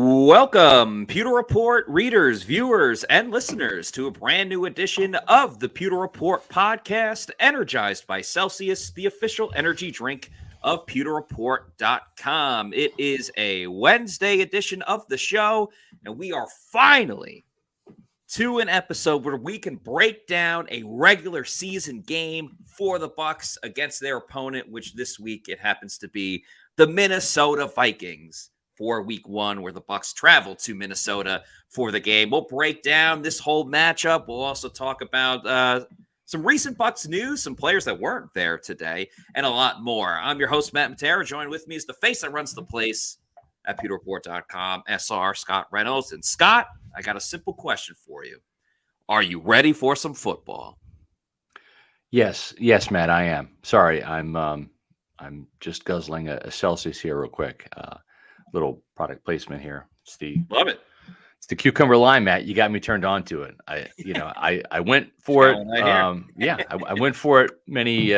Welcome, Pewter Report readers, viewers, and listeners to a brand new edition of the Pewter Report podcast, energized by Celsius, the official energy drink of pewterreport.com. It is a Wednesday edition of the show, and we are finally to an episode where we can break down a regular season game for the Bucs against their opponent, which this week it happens to be the Minnesota Vikings for week one, where the Bucs travel to Minnesota for the game. We'll break down this whole matchup. We'll also talk about some recent Bucs news, some players that weren't there today, and a lot more. I'm your host, Matt Matera. Joined with me is the face that runs the place at pewterreport.com, SR Scott Reynolds. And Scott, I got a simple question for you. Are you ready for some football? Yes, Matt, I am. Sorry, I'm just guzzling a Celsius here real quick. Little product placement here. Love it. It's the cucumber lime, Matt. You got me turned on to it. I went for it. I went for it many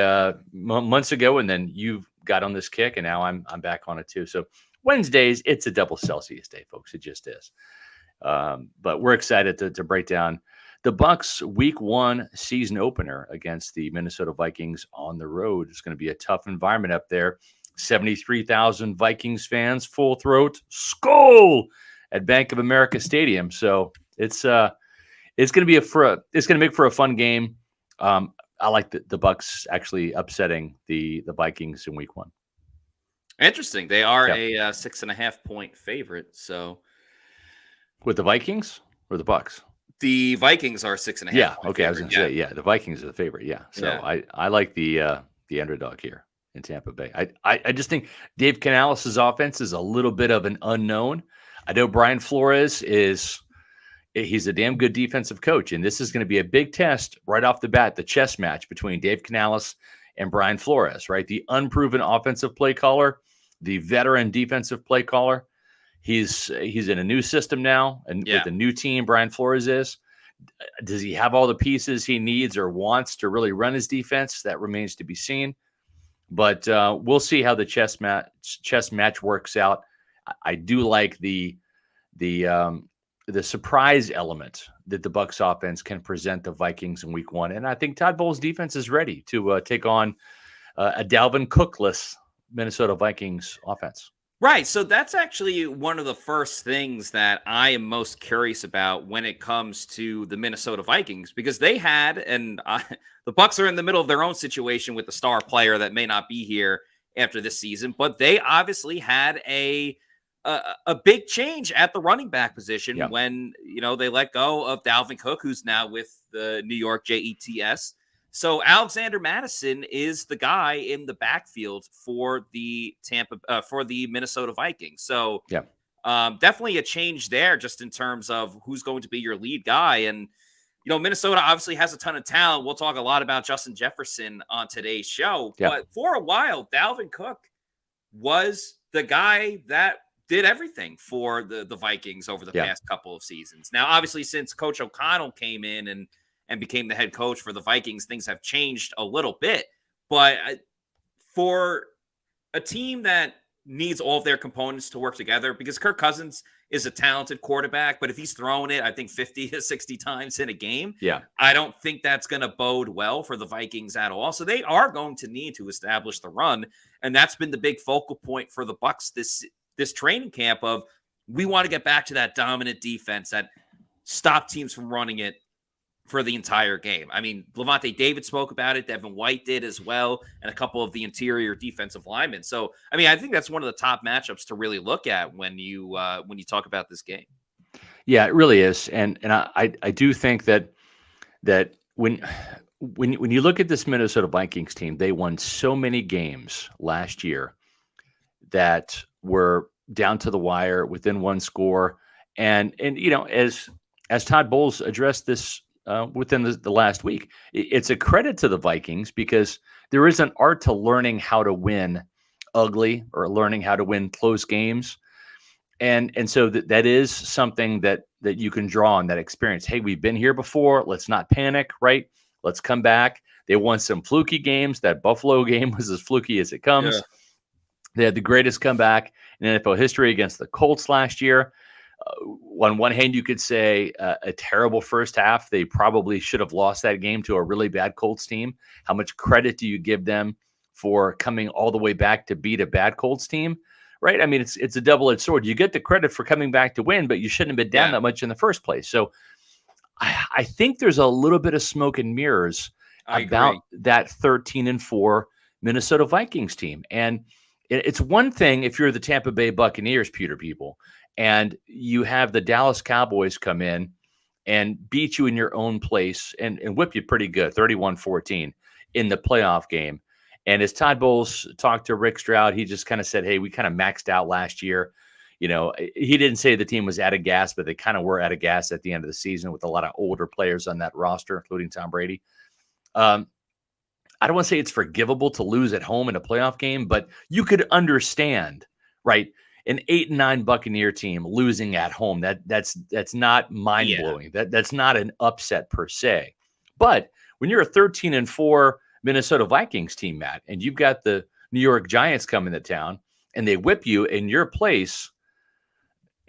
months ago, and then you got on this kick, and now I'm back on it too. So Wednesdays, it's a double Celsius day, folks. It just is. But we're excited to break down the Bucs week one season opener against the Minnesota Vikings on the road. It's going to be a tough environment up there. 73,000 Vikings fans, full throat, skull at Bank of America Stadium. So it's going to be it's going to make for a fun game. I like the Bucs actually upsetting the Vikings in week one. Interesting. They are a 6.5 point favorite. So with the Vikings or the Bucs? The Vikings are 6.5. Yeah. Okay. I was going to say, the Vikings are the favorite. Yeah. So I like the underdog here in Tampa Bay. I just think Dave Canales' offense is a little bit of an unknown. I know Brian Flores he's a damn good defensive coach, and this is going to be a big test right off the bat, the chess match between Dave Canales and Brian Flores, right? The unproven offensive play caller, the veteran defensive play caller. He's in a new system now, and with a new team, Brian Flores is. Does he have all the pieces he needs or wants to really run his defense? That remains to be seen. But we'll see how the chess match works out. I do like the surprise element that the Bucs offense can present the Vikings in week one, and I think Todd Bowles' defense is ready to take on a Dalvin Cookless Minnesota Vikings offense. Right. So that's actually one of the first things that I am most curious about when it comes to the Minnesota Vikings, because they had, the Bucs are in the middle of their own situation with the star player that may not be here after this season, but they obviously had a big change at the running back position when, they let go of Dalvin Cook, who's now with the New York Jets. So Alexander Mattison is the guy in the backfield for the Minnesota Vikings. So definitely a change there, just in terms of who's going to be your lead guy. And, Minnesota obviously has a ton of talent. We'll talk a lot about Justin Jefferson on today's show. But for a while, Dalvin Cook was the guy that did everything for the Vikings over the past couple of seasons. Now, obviously, since Coach O'Connell came in and became the head coach for the Vikings, things have changed a little bit. But for a team that needs all of their components to work together, because Kirk Cousins is a talented quarterback, but if he's throwing it, I think 50 to 60 times in a game, I don't think that's going to bode well for the Vikings at all. So they are going to need to establish the run. And that's been the big focal point for the Bucs this training camp of, we want to get back to that dominant defense that stopped teams from running it for the entire game. I mean, Levante David spoke about it. Devin White did as well, and a couple of the interior defensive linemen. So, I mean, I think that's one of the top matchups to really look at when you talk about this game. Yeah, it really is, and I do think that when you look at this Minnesota Vikings team, they won so many games last year that were down to the wire, within one score, and as Todd Bowles addressed this within the last week, it's a credit to the Vikings, because there is an art to learning how to win ugly or learning how to win close games. And so that is something that you can draw on, that experience. Hey, we've been here before. Let's not panic, right? Let's come back. They won some fluky games. That Buffalo game was as fluky as it comes. Yeah. They had the greatest comeback in NFL history against the Colts last year. On one hand, you could say a terrible first half. They probably should have lost that game to a really bad Colts team. How much credit do you give them for coming all the way back to beat a bad Colts team? Right? I mean, it's a double-edged sword. You get the credit for coming back to win, but you shouldn't have been down that much in the first place. So I think there's a little bit of smoke and mirrors about that 13-4 Minnesota Vikings team. And it's one thing if you're the Tampa Bay Buccaneers, Pewter people, and you have the Dallas Cowboys come in and beat you in your own place and whip you pretty good, 31-14 in the playoff game. And as Todd Bowles talked to Rick Stroud, he just kind of said, hey, we kind of maxed out last year. You know, he didn't say the team was out of gas, but they kind of were out of gas at the end of the season with a lot of older players on that roster, including Tom Brady. I don't want to say it's forgivable to lose at home in a playoff game, but you could understand, right? An 8-9 Buccaneer team losing at home. That's not mind-blowing. That's not an upset per se. But when you're a 13-4 Minnesota Vikings team, Matt, and you've got the New York Giants coming to town and they whip you in your place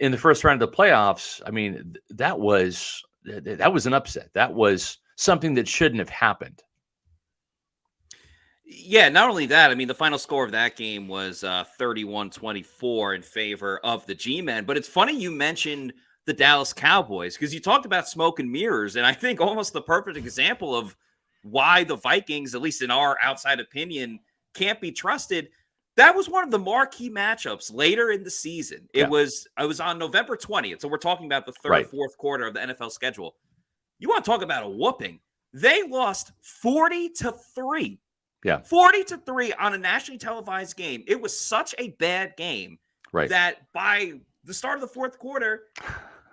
in the first round of the playoffs, I mean, that was an upset. That was something that shouldn't have happened. Yeah, not only that, I mean, the final score of that game was 31-24 in favor of the G-Men. But it's funny you mentioned the Dallas Cowboys because you talked about smoke and mirrors. And I think almost the perfect example of why the Vikings, at least in our outside opinion, can't be trusted. That was one of the marquee matchups later in the season. It was on November 20th. So we're talking about the third, fourth quarter of the NFL schedule. You want to talk about a whooping. They lost 40-3. Yeah. 40-3 on a nationally televised game. It was such a bad game that by the start of the fourth quarter,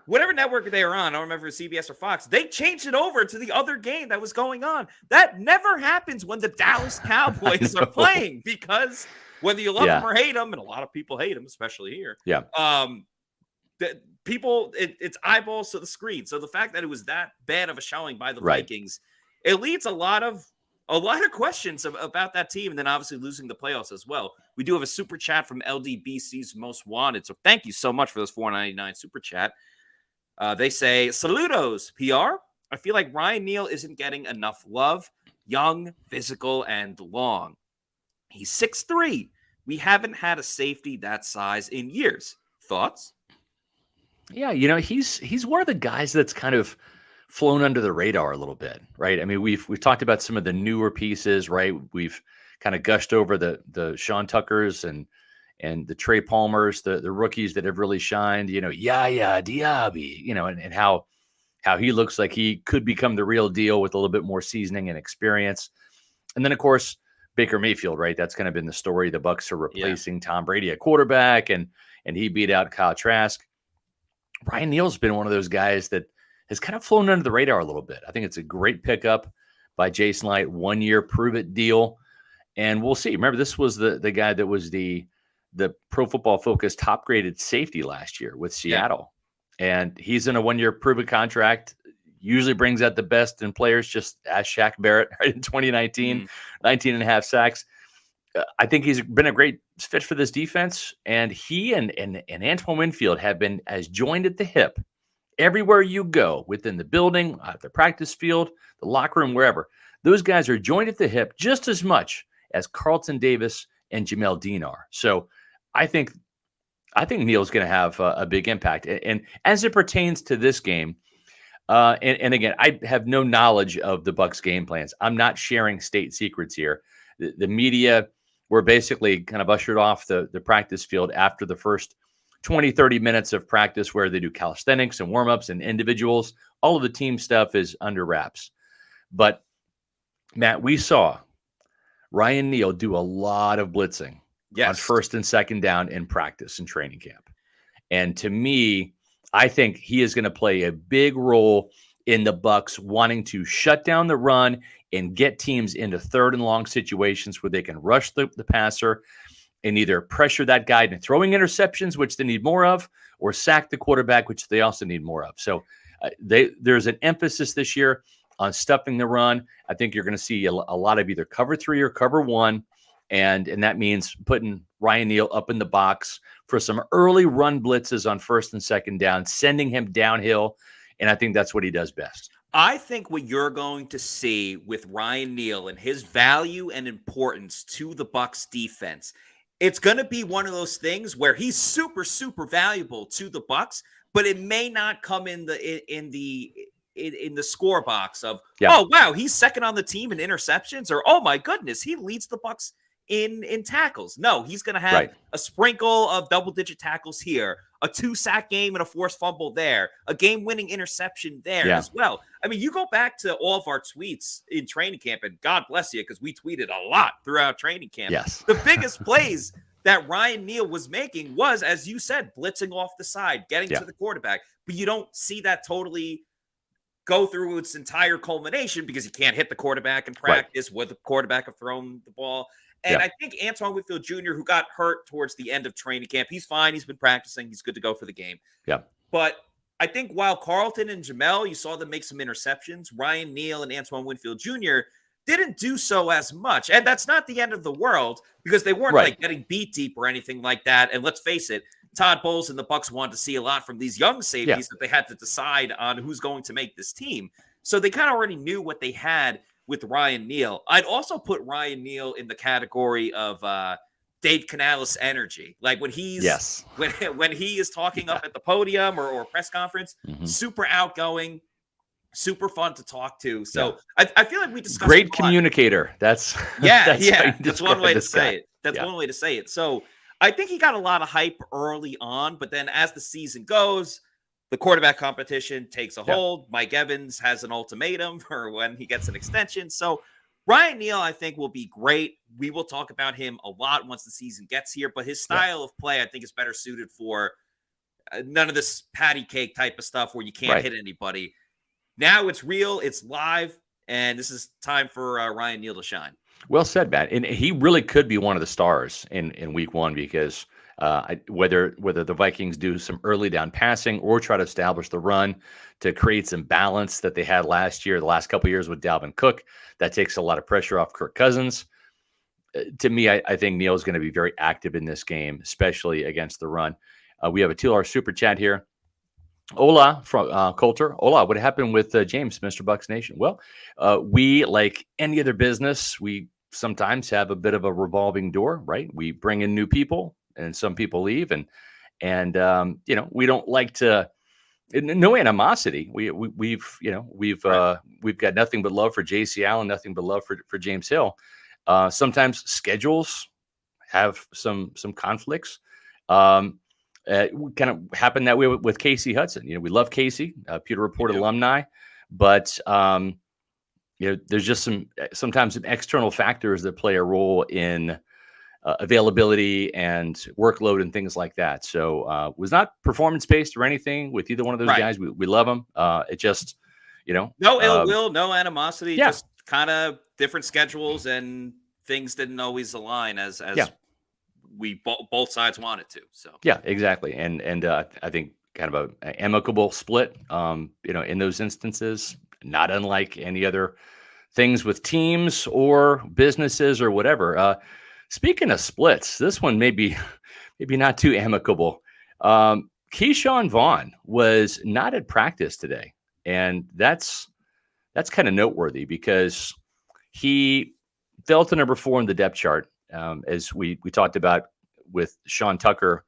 whatever network they were on, I don't remember if it was CBS or Fox, they changed it over to the other game that was going on. That never happens when the Dallas Cowboys are playing because whether you love them or hate them, and a lot of people hate them, especially here. Yeah. It's eyeballs to the screen. So the fact that it was that bad of a showing by the Vikings, it leads a lot of questions about that team, and then obviously losing the playoffs as well. We do have a super chat from LDBC's Most Wanted, so thank you so much for those $4.99 super chat. They say, saludos, PR. I feel like Ryan Neal isn't getting enough love. Young, physical, and long. He's 6'3". We haven't had a safety that size in years. Thoughts? Yeah, you know, he's one of the guys that's kind of flown under the radar a little bit, right? I mean, we've talked about some of the newer pieces, right? We've kind of gushed over the Sean Tuckers and the Trey Palmers, the rookies that have really shined, you know, Yaya Diaby, you know, and how he looks like he could become the real deal with a little bit more seasoning and experience. And then, of course, Baker Mayfield, right? That's kind of been the story. The Bucs are replacing Tom Brady at quarterback, and he beat out Kyle Trask. Ryan Neal's been one of those guys that has kind of flown under the radar a little bit. I think it's a great pickup by Jason Light, 1-year prove-it deal. And we'll see. Remember, this was the guy that was the Pro Football Focus top-graded safety last year with Seattle. Yeah. And he's in a 1-year prove-it contract. Usually brings out the best in players, just as Shaq Barrett right in 2019, 19 and a half sacks. I think he's been a great fit for this defense. And he and Antoine Winfield have been as joined at the hip everywhere you go, within the building, at the practice field, the locker room, wherever. Those guys are joined at the hip just as much as Carlton Davis and Jamel Dean are. So I think Neal's going to have a big impact. And as it pertains to this game, and again, I have no knowledge of the Bucs game plans. I'm not sharing state secrets here. The media were basically kind of ushered off the practice field after the first 20, 30 minutes of practice where they do calisthenics and warm-ups and individuals. All of the team stuff is under wraps. But, Matt, we saw Ryan Neal do a lot of blitzing on first and second down in practice and training camp. And to me, I think he is going to play a big role in the Bucs wanting to shut down the run and get teams into third and long situations where they can rush the passer and either pressure that guy into throwing interceptions, which they need more of, or sack the quarterback, which they also need more of. So there's an emphasis this year on stuffing the run. I think you're going to see a lot of either cover 3 or cover 1, and that means putting Ryan Neal up in the box for some early run blitzes on first and second down, sending him downhill. And I think that's what he does best. I think what you're going to see with Ryan Neal and his value and importance to the Bucs defense, it's going to be one of those things where he's super, super valuable to the Bucs, but it may not come in the score box of, oh wow, he's second on the team in interceptions, or oh my goodness, he leads the Bucs in tackles. No, he's going to have a sprinkle of double-digit tackles here, a 2-sack game and a forced fumble there, a game-winning interception there as well. I mean, you go back to all of our tweets in training camp, and God bless you, because we tweeted a lot throughout training camp. Yes. The biggest plays that Ryan Neal was making was, as you said, blitzing off the side, getting to the quarterback. But you don't see that totally go through its entire culmination because he can't hit the quarterback in practice. Would the quarterback have thrown the ball? And I think Antoine Winfield Jr., who got hurt towards the end of training camp, he's fine. He's been practicing. He's good to go for the game. Yeah. But I think while Carlton and Jamel, you saw them make some interceptions, Ryan Neal and Antoine Winfield Jr. didn't do so as much. And that's not the end of the world because they weren't like getting beat deep or anything like that. And let's face it, Todd Bowles and the Bucs wanted to see a lot from these young safeties that they had to decide on who's going to make this team. So they kind of already knew what they had with Ryan Neal. I'd also put Ryan Neal in the category of Dave Canales energy. Like when he's when he is talking up at the podium or press conference, super outgoing, super fun to talk to. So I feel like we discussed great communicator. That's that's one way to say it. That's one way to say it. So I think he got a lot of hype early on, but then as the season goes, the quarterback competition takes a hold. Mike Evans has an ultimatum for when he gets an extension. So Ryan Neal, I think, will be great. We will talk about him a lot once the season gets here, but his style of play, I think, is better suited for none of this patty cake type of stuff where you can't hit anybody. Now it's real, it's live, and this is time for Ryan Neal to shine. Well said, Matt. And he really could be one of the stars in week one because whether the Vikings do some early down passing or try to establish the run to create some balance that they had last year, the last couple of years with Dalvin Cook, that takes a lot of pressure off Kirk Cousins. To me, I think Neal is going to be very active in this game, especially against the run. We have a $2 super chat here. Hola from Coulter. Hola, what happened with James, Mr. Bucks Nation? Well, we, like any other business, we sometimes have a bit of a revolving door, right? We bring in new people and some people leave and you know, we don't like to, no animosity. We've got nothing but love for JC Allen, nothing but love for James Hill. Sometimes schedules have some conflicts. Kind of happened that way with Casey Hudson. You know, we love Casey, Pewter Report alumni, but you know, there's just sometimes some external factors that play a role in availability and workload and things like that. So was not performance based or anything with either one of those guys. We love them. It just, you know, no ill will, no animosity, just kind of different schedules and things didn't always align as we both sides wanted to. So exactly. And I think kind of a amicable split, you know, in those instances, not unlike any other things with teams or businesses or whatever. Speaking of splits, this one maybe not too amicable. Keyshawn Vaughn was not at practice today, and that's kind of noteworthy because he fell to number 4 in the depth chart. As we talked about with Sean Tucker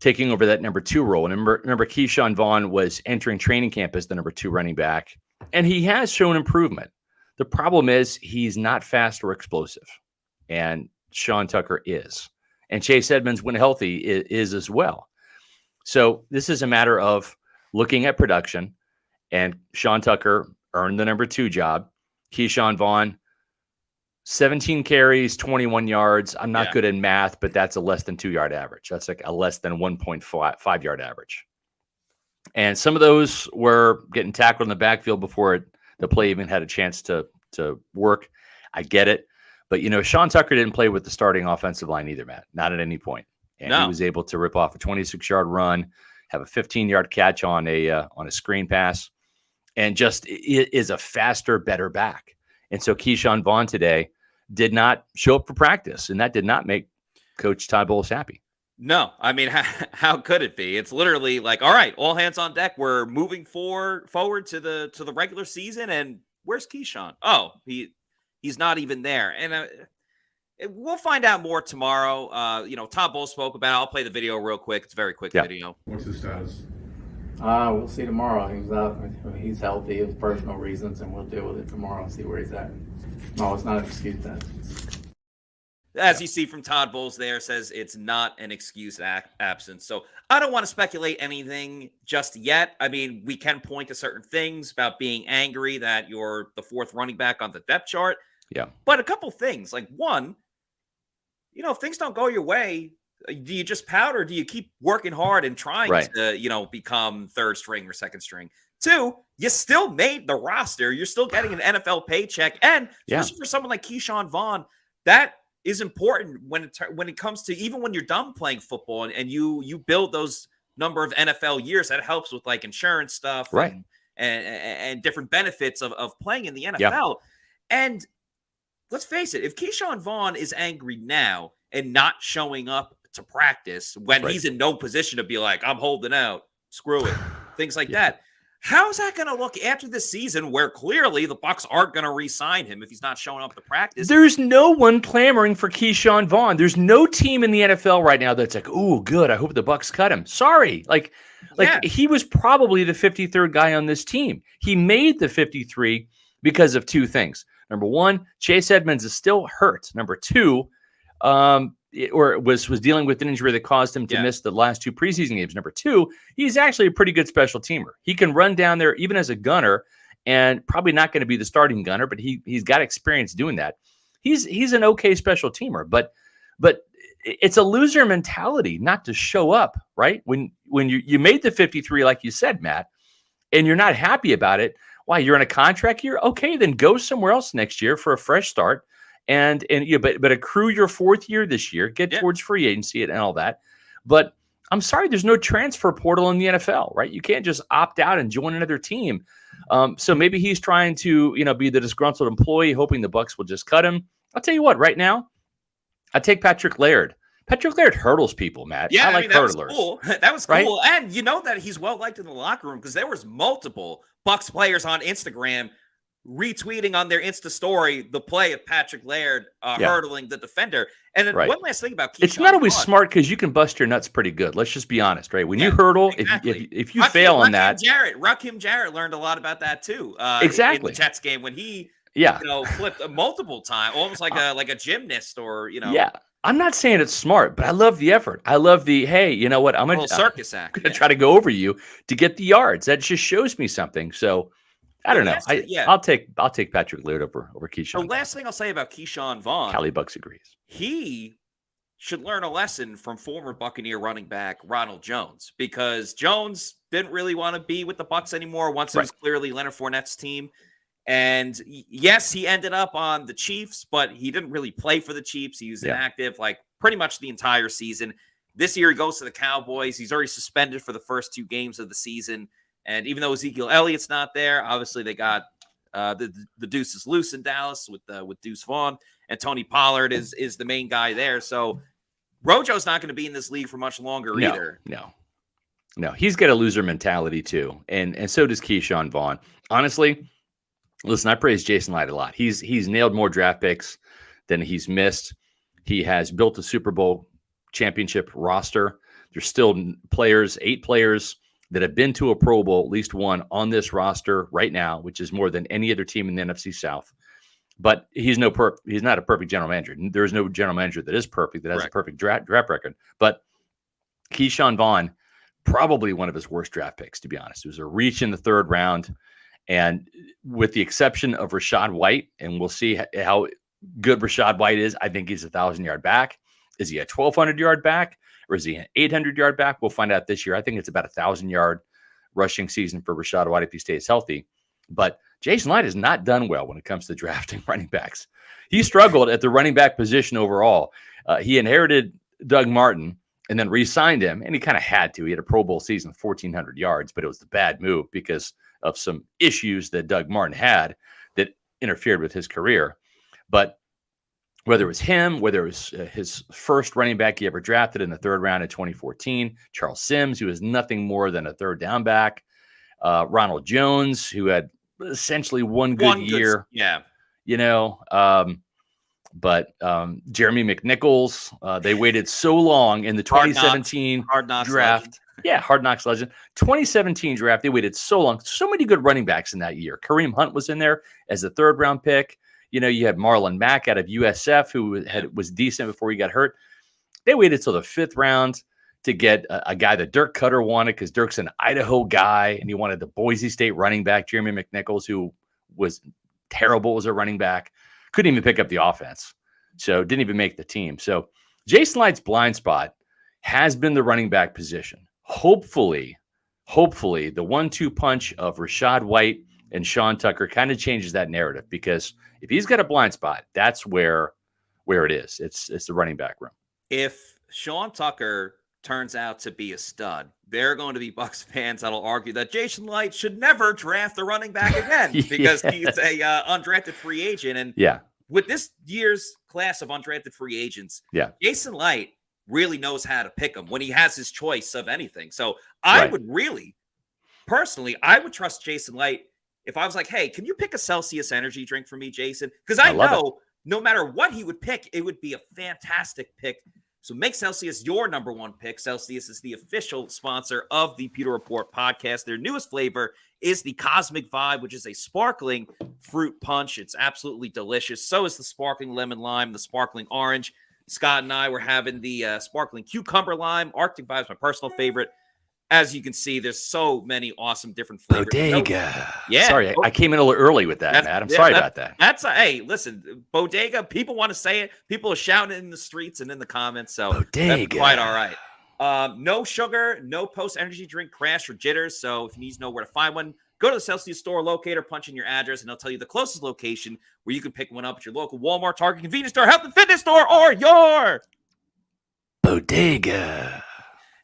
taking over that number 2 role. And remember Keyshawn Vaughn was entering training camp as the number 2 running back, and he has shown improvement. The problem is he's not fast or explosive, and Sean Tucker is. And Chase Edmonds, when healthy, is as well. So this is a matter of looking at production, and Sean Tucker earned the number 2 job. Keyshawn Vaughn, 17 carries, 21 yards. I'm not good in math, but that's a less than 2-yard average. That's like a less than 1.5-yard average. And some of those were getting tackled in the backfield before the play even had a chance to work. I get it. But, you know, Sean Tucker didn't play with the starting offensive line either, Matt. Not at any point. And he was able to rip off a 26-yard run, have a 15-yard catch on a screen pass, and just is a faster, better back. And so Keyshawn Vaughn today did not show up for practice, and that did not make Coach Todd Bowles happy. No, I mean, how could it be? It's literally like, all right, all hands on deck. We're moving forward to the regular season, and where's Keyshawn? Oh, he's not even there. And we'll find out more tomorrow. Todd Bowles spoke about it. I'll play the video real quick. It's a very quick video. What's his status? We'll see tomorrow. He's healthy of personal reasons, and we'll deal with it tomorrow and see where he's at. No, it's not an excuse. As you see from Todd Bowles there, says it's not an excuse absence. So I don't want to speculate anything just yet. I mean, we can point to certain things about being angry that you're the fourth running back on the depth chart. Yeah. But a couple things, like one, if things don't go your way, do you just pout or do you keep working hard and trying to, become third string or second string? Two, you still made the roster. You're still getting an NFL paycheck. And especially for someone like Keyshawn Vaughn, that is important when it comes to even when you're done playing football and you build those number of NFL years. That helps with like insurance stuff and different benefits of playing in the NFL. Yeah. And let's face it, if Keyshawn Vaughn is angry now and not showing up to practice when he's in no position to be like, I'm holding out, screw it, things like that. How's that going to look after this season where clearly the Bucs aren't going to re-sign him if he's not showing up to practice? There's no one clamoring for Keyshawn Vaughn. There's no team in the NFL right now that's like, oh, good, I hope the Bucs cut him. Sorry. He was probably the 53rd guy on this team. He made the 53 because of two things. Number one, Chase Edmonds is still hurt. Number two, was dealing with an injury that caused him to miss the last two preseason games. Number two, he's actually a pretty good special teamer. He can run down there even as a gunner, and probably not going to be the starting gunner, but he's got experience doing that. He's an okay special teamer, but it's a loser mentality not to show up, right? When you made the 53, like you said, Matt, and you're not happy about it. Why, you're in a contract year? Okay, then go somewhere else next year for a fresh start. But accrue your fourth year this year, get towards free agency and all that. But I'm sorry, there's no transfer portal in the NFL, right? You can't just opt out and join another team. So maybe he's trying to, be the disgruntled employee, hoping the Bucs will just cut him. I'll tell you what, right now, I take Patrick Laird. Patrick Laird hurdles people, Matt. Yeah, I like that hurdlers. Was cool. That was cool. Right? And you know that he's well liked in the locker room because there was multiple Bucs players on Instagram retweeting on their Insta story the play of Patrick Laird hurdling the defender. And then one last thing about Keyshawn it's not always smart because you can bust your nuts pretty good. Let's just be honest, right? When you hurdle, if you fail on that, Rakim Jarrett learned a lot about that too. In the Jets game when he flipped multiple times, almost like a gymnast or Yeah. I'm not saying it's smart, but I love the effort. I love the, hey, you know what? I'm going to circus act. I'm going to try to go over you to get the yards. That just shows me something. So I don't know. I'll take Patrick Laird over Keyshawn. The last thing I'll say about Keyshawn Vaughn, Cali Bucks agrees. He should learn a lesson from former Buccaneer running back Ronald Jones, because Jones didn't really want to be with the Bucs anymore once it was clearly Leonard Fournette's team. And yes, he ended up on the Chiefs, but he didn't really play for the Chiefs. He was inactive like pretty much the entire season. This year he goes to the Cowboys. He's already suspended for the first two games of the season. And even though Ezekiel Elliott's not there, obviously they got the deuce is loose in Dallas with Deuce Vaughn, and Tony Pollard is the main guy there. So Rojo's not going to be in this league for much longer either. No, he's got a loser mentality too, and so does Keyshawn Vaughn. Honestly, listen, I praise Jason Light a lot. He's nailed more draft picks than he's missed. He has built a Super Bowl championship roster. There's still 8 players that have been to a Pro Bowl, at least one on this roster right now, which is more than any other team in the NFC South. But he's not a perfect general manager. There is no general manager that is perfect, that has a perfect draft record. But Keyshawn Vaughn, probably one of his worst draft picks, to be honest. It was a reach in the 3rd round. And with the exception of Rachaad White, and we'll see how good Rachaad White is, I think he's a 1,000-yard back. Is he a 1,200-yard back, or is he an 800-yard back? We'll find out this year. I think it's about a 1,000-yard rushing season for Rachaad White if he stays healthy. But Jason Light has not done well when it comes to drafting running backs. He struggled at the running back position overall. He inherited Doug Martin and then re-signed him, and he kind of had to. He had a Pro Bowl season, 1,400 yards, but it was the bad move because of some issues that Doug Martin had that interfered with his career. But Whether it was him, whether it was his first running back he ever drafted in the third round in 2014, Charles Sims, who was nothing more than a third down back, Ronald Jones, who had essentially one good year. But Jeremy McNichols, they waited so long in the 2017 Hard Knocks draft. legend. Yeah, Hard Knocks legend. 2017 draft, they waited so long. So many good running backs in that year. Kareem Hunt was in there as a third-round pick. You had Marlon Mack out of USF, who was decent before he got hurt. They waited till the 5th round to get a guy that Dirk Cutter wanted, because Dirk's an Idaho guy, and he wanted the Boise State running back, Jeremy McNichols, who was terrible as a running back. Couldn't even pick up the offense, so didn't even make the team. So Jason Licht's blind spot has been the running back position. Hopefully the 1-2 punch of Rachaad White and Sean Tucker kind of changes that narrative, because if he's got a blind spot, that's where it is. It's the running back room. If Sean Tucker turns out to be a stud, there are going to be Bucs fans that'll argue that Jason Licht should never draft a running back again because he's a undrafted free agent. And with this year's class of undrafted free agents, Jason Licht really knows how to pick them when he has his choice of anything. So I would really, personally, I would trust Jason Licht if I was like, hey, can you pick a Celsius energy drink for me, Jason? Because I know no matter what he would pick, it would be a fantastic pick. So make Celsius your number one pick. Celsius is the official sponsor of the Pewter Report podcast. Their newest flavor is the Cosmic Vibe, which is a sparkling fruit punch. It's absolutely delicious. So is the sparkling lemon lime, the sparkling orange. Scott and I were having the sparkling cucumber lime. Arctic Vibe is my personal favorite. As you can see, there's so many awesome different flavors. Bodega. Sorry, I came in a little early with that, Matt. I'm sorry about that. Hey, listen, Bodega, people want to say it. People are shouting it in the streets and in the comments. So Bodega. That's quite all right. No sugar, no post-energy drink crash or jitters. So if you need to know where to find one, go to the Celsius store locator, punch in your address, and they'll tell you the closest location where you can pick one up at your local Walmart, Target, convenience store, health and fitness store, or your Bodega.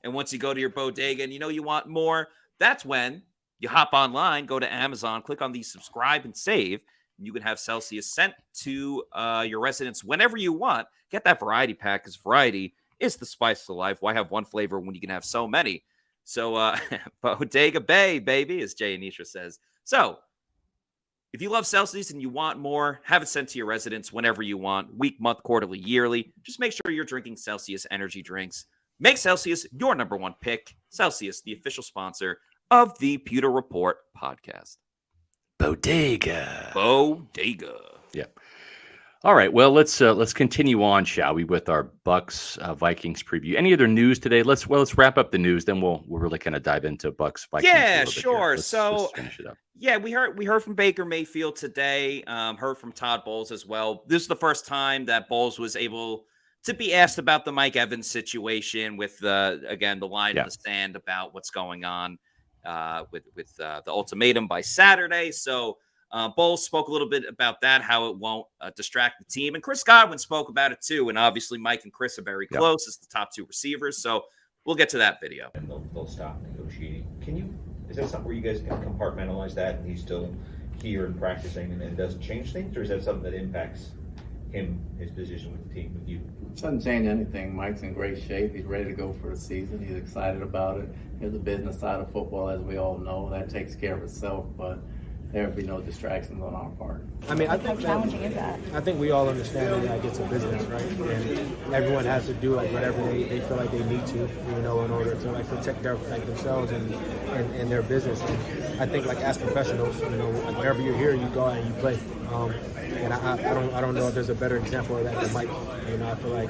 And once you go to your bodega and you want more, that's when you hop online, go to Amazon, click on the subscribe and save, and you can have Celsius sent to your residence whenever you want. Get that variety pack, because variety is the spice of life. Why have one flavor when you can have so many? So Bodega Bay, baby, as Jay Anisha says. So if you love Celsius and you want more, have it sent to your residence whenever you want, week, month, quarterly, yearly. Just make sure you're drinking Celsius energy drinks. Make Celsius your number one pick. Celsius, the official sponsor of the Pewter Report podcast. Bodega. Yeah. All right. Well, let's continue on, shall we, with our Bucs Vikings preview. Any other news today? Let's wrap up the news. Then we'll really kind of dive into Bucs Vikings. Yeah, sure. Let's finish it up. Yeah, we heard from Baker Mayfield today. Heard from Todd Bowles as well. This is the first time that Bowles was able to be asked about the Mike Evans situation with again the line in the sand about what's going on with the ultimatum by Saturday. So Bowles spoke a little bit about that, how it won't distract the team, and Chris Godwin spoke about it too. And obviously, Mike and Chris are very close as the top two receivers. So we'll get to that video. And they'll stop negotiating. Is that something where you guys can compartmentalize that, and he's still here and practicing, and it doesn't change things, or is that something that impacts him, his position with the team, with you? It doesn't change anything. Mike's in great shape. He's ready to go for the season. He's excited about it. There's a business side of football, as we all know. That takes care of itself, but there will be no distractions on our part. I mean, I think how challenging is that? I think we all understand that it's a business, right? And everyone has to do whatever they feel like they need to, in order to protect themselves and their business. And I think as professionals, wherever you're here, you go out and you play. And I don't know if there's a better example of that than Mike. I feel like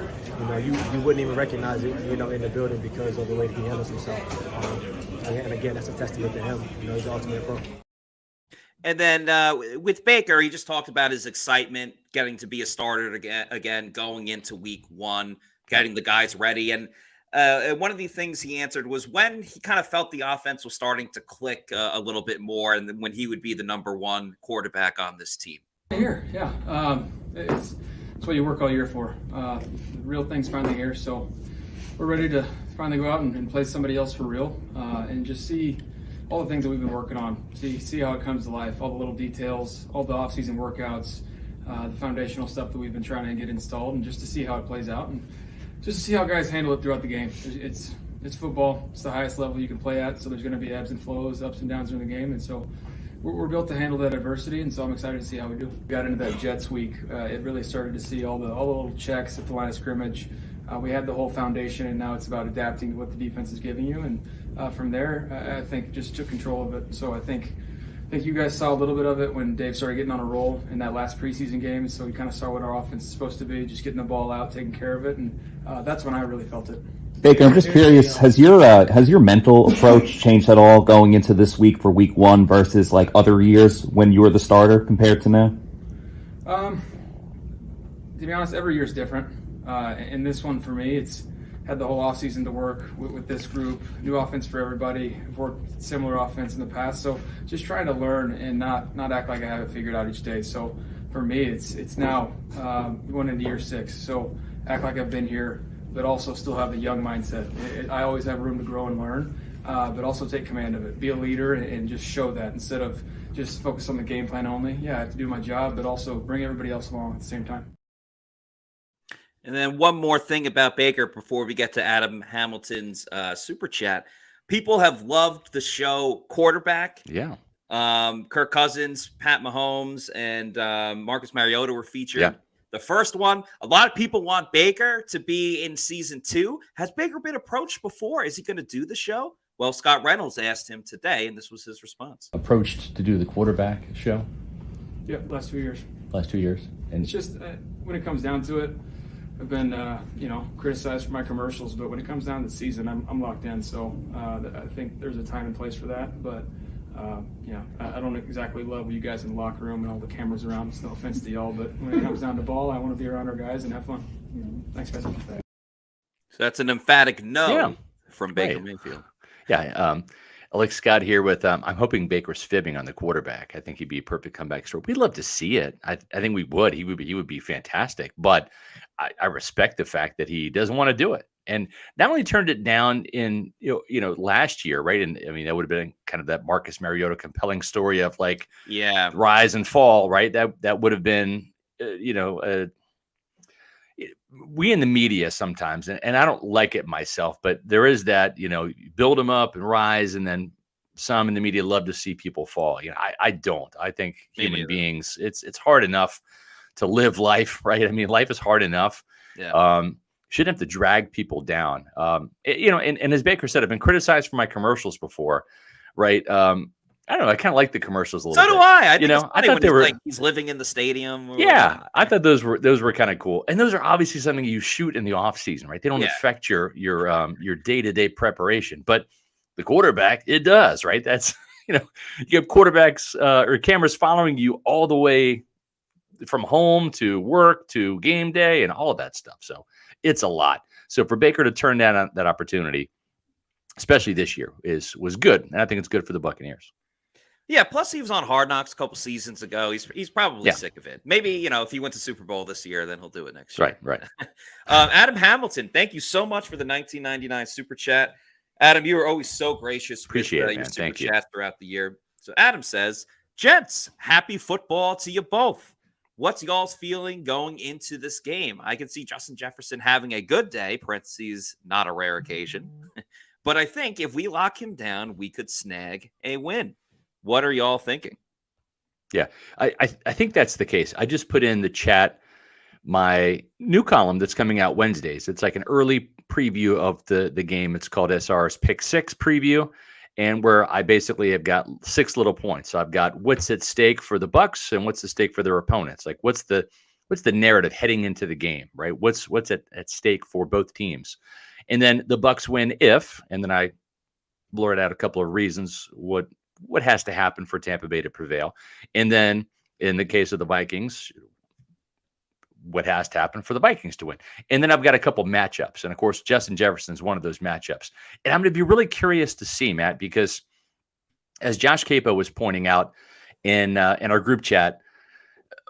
you wouldn't even recognize it in the building because of the way that he handles himself. And again, that's a testament to him. He's the ultimate pro. And then with Baker, he just talked about his excitement getting to be a starter again, going into week one, getting the guys ready. And one of the things he answered was when he kind of felt the offense was starting to click a little bit more, and when he would be the number one quarterback on this team. Here, yeah. It's what you work all year for. The real thing's finally here, so we're ready to finally go out and play somebody else for real, and just see all the things that we've been working on. See how it comes to life, all the little details, all the off-season workouts, the foundational stuff that we've been trying to get installed, and just to see how it plays out, and just to see how guys handle it throughout the game. It's football. It's the highest level you can play at, so there's going to be ebbs and flows, ups and downs during the game, and so we're built to handle that adversity, and so I'm excited to see how we do. We got into that Jets week. It really started to see all the little checks at the line of scrimmage. We had the whole foundation, and now it's about adapting to what the defense is giving you, and from there, I think just took control of it. So I think you guys saw a little bit of it when Dave started getting on a roll in that last preseason game, so we kind of saw what our offense is supposed to be, just getting the ball out, taking care of it, and that's when I really felt it. Baker, I'm just curious, has your mental approach changed at all going into this week for week one versus like other years when you were the starter compared to now? To be honest, every year is different. In this one for me, it's had the whole offseason to work with this group, new offense for everybody. I've worked similar offense in the past, so just trying to learn and not act like I have it figured out each day. So for me, it's now going into year 6, so act like I've been here, but also still have a young mindset. I always have room to grow and learn, but also take command of it. Be a leader and just show that instead of just focus on the game plan only. Yeah, I have to do my job, but also bring everybody else along at the same time. And then one more thing about Baker before we get to Adam Hamilton's super chat. People have loved the show Quarterback. Yeah. Kirk Cousins, Pat Mahomes, and Marcus Mariota were featured. Yeah. The first one, a lot of people want Baker to be in season 2. Has Baker been approached before? Is he going to do the show? Well, Scott Reynolds asked him today, and this was his response. Approached to do the quarterback show? Yeah, last 2 years. Last 2 years. And It's just when it comes down to it, I've been criticized for my commercials, but when it comes down to the season, I'm locked in. So I think there's a time and place for that. But I don't exactly love you guys in the locker room and all the cameras around. It's no offense to y'all, but when it comes down to ball, I want to be around our guys and have fun. Thanks, guys. So that's an emphatic no from Baker Right. Mayfield. Yeah. Alex Scott here with, I'm hoping Baker's fibbing on the quarterback. I think he'd be a perfect comeback story. We'd love to see it. I think we would. He would be fantastic. But I respect the fact that he doesn't want to do it. And not only turned it down in, last year, right? And I mean, that would have been kind of that Marcus Mariota compelling story of like, rise and fall, right? That would have been, we in the media sometimes, and I don't like it myself, but there is that, build them up and rise, and then some in the media love to see people fall. I don't. I think human beings, it's hard enough to live life, right? I mean, life is hard enough. Yeah. Shouldn't have to drag people down. And as Baker said, I've been criticized for my commercials before, right? I don't know. I kind of like the commercials a little bit. So do I. I thought they were like he's living in the stadium. Yeah, I thought those were kind of cool, and those are obviously something you shoot in the off season, right? They don't affect your day-to-day preparation, but the quarterback, it does, right? That's you have quarterbacks or cameras following you all the way from home to work to game day and all of that stuff. So it's a lot. So for Baker to turn down that opportunity, especially this year, was good, and I think it's good for the Buccaneers. Yeah, plus he was on Hard Knocks a couple seasons ago. He's probably sick of it. Maybe, if he went to Super Bowl this year, then he'll do it next year. Right. Adam Hamilton, thank you so much for the 1999 Super Chat. Adam, you were always so gracious Appreciate with it, your man. Super Thank you. Chats throughout the year. So Adam says, gents, happy football to you both. What's y'all's feeling going into this game? I can see Justin Jefferson having a good day, parentheses, not a rare occasion. But I think if we lock him down, we could snag a win. What are y'all thinking? Yeah, I think that's the case. I just put in the chat my new column that's coming out Wednesdays. It's like an early preview of the game. It's called SR's Pick 6 Preview, and where I basically have got 6 little points. So I've got what's at stake for the Bucs and what's at stake for their opponents. Like what's the narrative heading into the game, right? What's at stake for both teams, and then the Bucs win if, and then I blurred out a couple of reasons what has to happen for Tampa Bay to prevail. And then in the case of the Vikings, what has to happen for the Vikings to win. And then I've got a couple matchups. And of course, Justin Jefferson is one of those matchups. And I'm going to be really curious to see, Matt, because as Josh Capo was pointing out in our group chat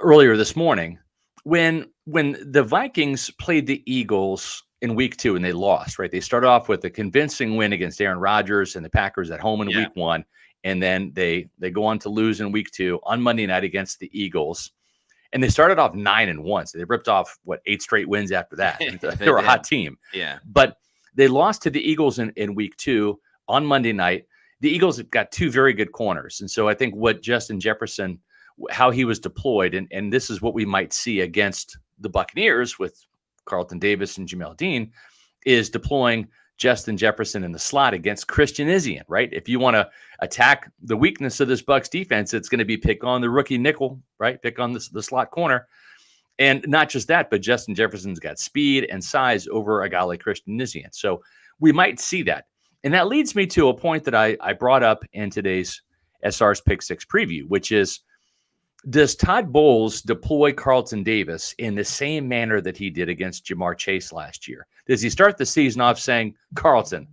earlier this morning, when the Vikings played the Eagles in week 2 and they lost, right? They started off with a convincing win against Aaron Rodgers and the Packers at home in week 1. And then they go on to lose in week 2 on Monday night against the Eagles. And they started off 9-1. So they ripped off 8 straight wins after that. They were a hot team. Yeah. But they lost to the Eagles in week 2 on Monday night. The Eagles have got 2 very good corners. And so I think what Justin Jefferson, how he was deployed, and this is what we might see against the Buccaneers with Carlton Davis and Jamel Dean, is deploying Justin Jefferson in the slot against Christian Izien, right? If you want to attack the weakness of this Bucs defense, it's going to be pick on the rookie nickel, right? Pick on the slot corner. And not just that, but Justin Jefferson's got speed and size over a guy like Christian Izien. So we might see that. And that leads me to a point that I brought up in today's SR's Pick 6 preview, which is, does Todd Bowles deploy Carlton Davis in the same manner that he did against Jamar Chase last year? Does he start the season off saying, Carlton,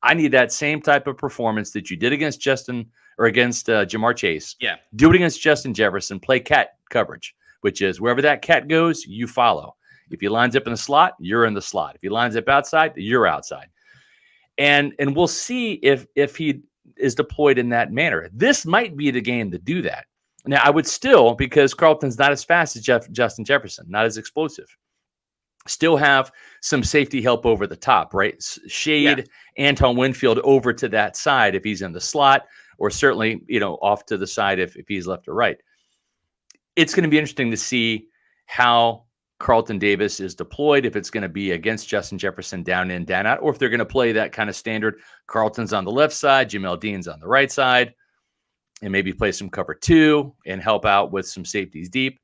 I need that same type of performance that you did against Jamar Chase. Yeah. Do it against Justin Jefferson. Play cat coverage, which is wherever that cat goes, you follow. If he lines up in the slot, you're in the slot. If he lines up outside, you're outside. And we'll see if he is deployed in that manner. This might be the game to do that. Now, I would still, because Carlton's not as fast as Justin Jefferson, not as explosive, still have some safety help over the top, right? Shade Anton Winfield over to that side if he's in the slot, or certainly, off to the side if he's left or right. It's going to be interesting to see how Carlton Davis is deployed, if it's going to be against Justin Jefferson down in, down out, or if they're going to play that kind of standard. Carlton's on the left side, Jamel Dean's on the right side, and maybe play some cover 2 and help out with some safeties deep.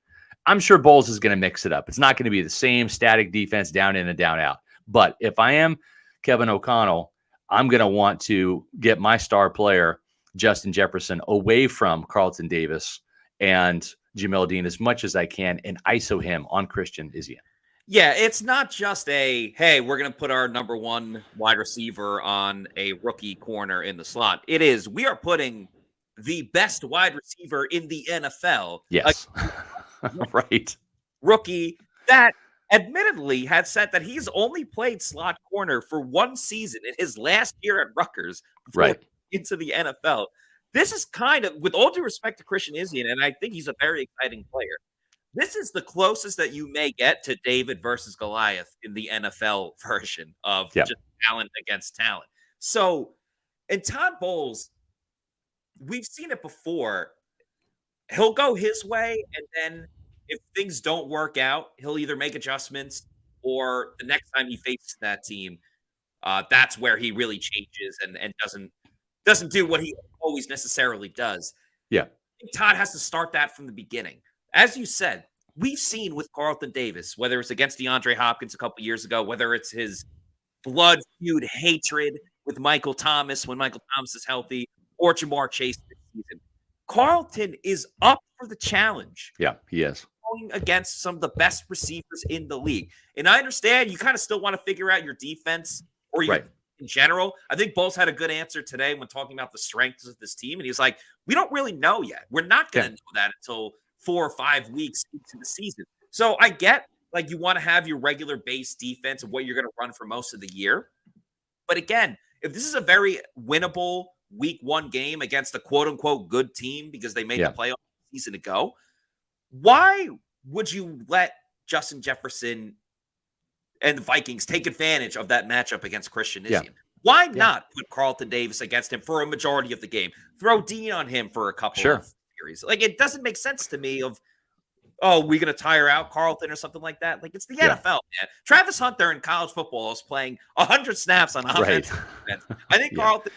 I'm sure Bowles is going to mix it up. It's not going to be the same static defense down in and down out. But if I am Kevin O'Connell, I'm going to want to get my star player, Justin Jefferson, away from Carlton Davis and Jamel Dean as much as I can and ISO him on Christian Izien. Yeah, it's not just hey, we're going to put our number 1 wide receiver on a rookie corner in the slot. It is, we are putting the best wide receiver in the NFL. Yes. Right. Rookie that admittedly had said that he's only played slot corner for 1 season in his last year at Rutgers before into the NFL. This is kind of, with all due respect to Christian Izien, and I think he's a very exciting player, this is the closest that you may get to David versus Goliath in the NFL version of just talent against talent. So, and Todd Bowles, we've seen it before. He'll go his way, and then if things don't work out, he'll either make adjustments, or the next time he faces that team, that's where he really changes and doesn't do what he always necessarily does. Yeah. I think Todd has to start that from the beginning. As you said, we've seen with Carlton Davis, whether it's against DeAndre Hopkins a couple years ago, whether it's his blood feud hatred with Michael Thomas when Michael Thomas is healthy, or Jamar Chase this season. Carlton is up for the challenge. Yeah, he is. Going against some of the best receivers in the league. And I understand you kind of still want to figure out your defense or in general. I think Bowles had a good answer today when talking about the strengths of this team. And he was like, we don't really know yet. We're not going to know that until 4 or 5 weeks into the season. So I get, like, you want to have your regular base defense of what you're going to run for most of the year. But again, if this is a very winnable week 1 game against a quote unquote good team because they made the playoff a season ago, why would you let Justin Jefferson and the Vikings take advantage of that matchup against Christian Izien? Why not put Carlton Davis against him for a majority of the game? Throw Dean on him for a couple of series. Like, it doesn't make sense to me of, we're going to tire out Carlton or something like that. Like, it's the NFL, man. Travis Hunter in college football is playing 100 snaps on offense. I think Carlton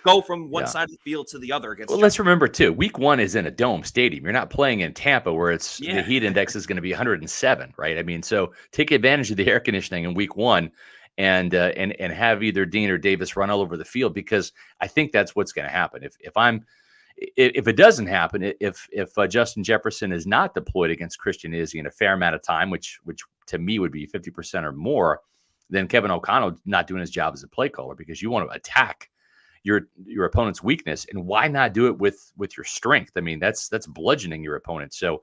go from one side of the field to the other against. Well, let's remember too, week 1 is in a dome stadium. You're not playing in Tampa where it's the heat index is going to be 107, right? I mean, so take advantage of the air conditioning in week 1 and have either Dean or Davis run all over the field, because I think that's what's going to happen. If it doesn't happen, if Justin Jefferson is not deployed against Christian Izien a fair amount of time, which to me would be 50% or more, then Kevin O'Connell not doing his job as a play caller, because you want to attack your opponent's weakness, and why not do it with your strength? I mean, that's bludgeoning your opponent. So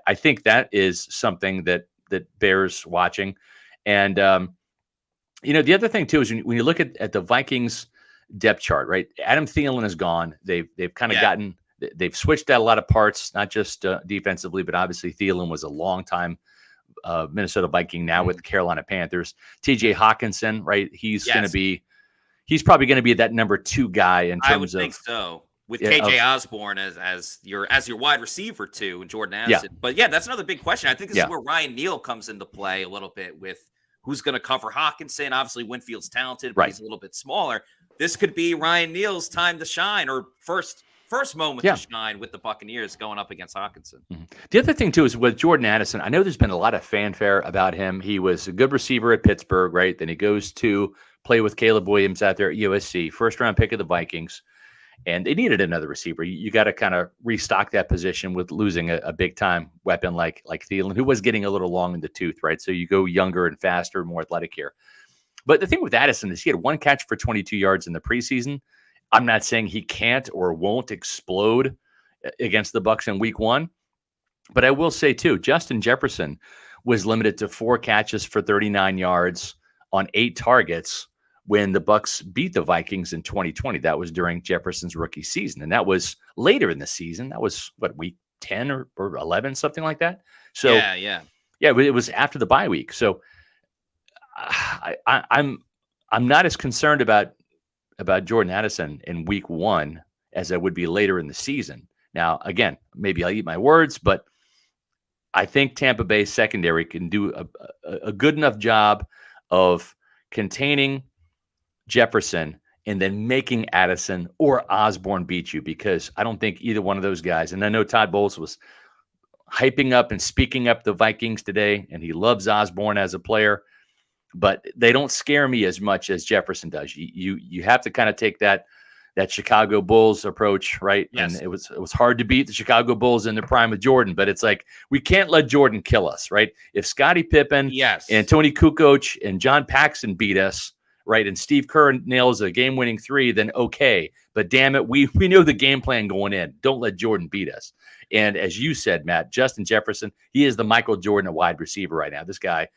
I think that is something that bears watching. And the other thing too is when you look at the Vikings depth chart, right? Adam Thielen is gone. They've kind of gotten they've switched out a lot of parts, not just defensively, but obviously Thielen was a long time Minnesota Viking now with the Carolina Panthers. TJ Hawkinson, right? He's probably going to be that number 2 guy in terms I would think so. With KJ Osborne as your wide receiver too, and Jordan Addison. But that's another big question. I think this is where Ryan Neal comes into play a little bit with who's going to cover Hawkinson. Obviously, Winfield's talented, but he's a little bit smaller. This could be Ryan Neal's time to shine, or first moment to shine with the Buccaneers going up against Hawkinson. Mm-hmm. The other thing too is with Jordan Addison. I know there's been a lot of fanfare about him. He was a good receiver at Pittsburgh, right? Then he goes to play with Caleb Williams out there at USC, first round pick of the Vikings. And they needed another receiver. You got to kind of restock that position with losing a big time weapon like Thielen, who was getting a little long in the tooth, right? So you go younger and faster, more athletic here. But the thing with Addison is he had 1 catch for 22 yards in the preseason. I'm not saying he can't or won't explode against the Bucs in week 1. But I will say too, Justin Jefferson was limited to 4 catches for 39 yards on 8 targets when the Bucs beat the Vikings in 2020. That was during Jefferson's rookie season. And that was later in the season. That was week 10 or 11, something like that. So yeah, it was after the bye week. So I'm not as concerned about Jordan Addison in week 1 as I would be later in the season. Now, again, maybe I'll eat my words, but I think Tampa Bay secondary can do a good enough job of containing Jefferson and then making Addison or Osborne beat you, because I don't think either one of those guys, and I know Todd Bowles was hyping up and speaking up the Vikings today, and he loves Osborne as a player, but they don't scare me as much as Jefferson does. You have to kind of take that Chicago Bulls approach, right? Yes. And it was hard to beat the Chicago Bulls in their prime with Jordan, but it's like, we can't let Jordan kill us, right? If Scottie Pippen and Tony Kukoc and John Paxson beat us, right, and Steve Kerr nails a game-winning 3, then okay. But damn it, we know the game plan going in. Don't let Jordan beat us. And as you said, Matt, Justin Jefferson, he is the Michael Jordan of wide receiver right now. This guy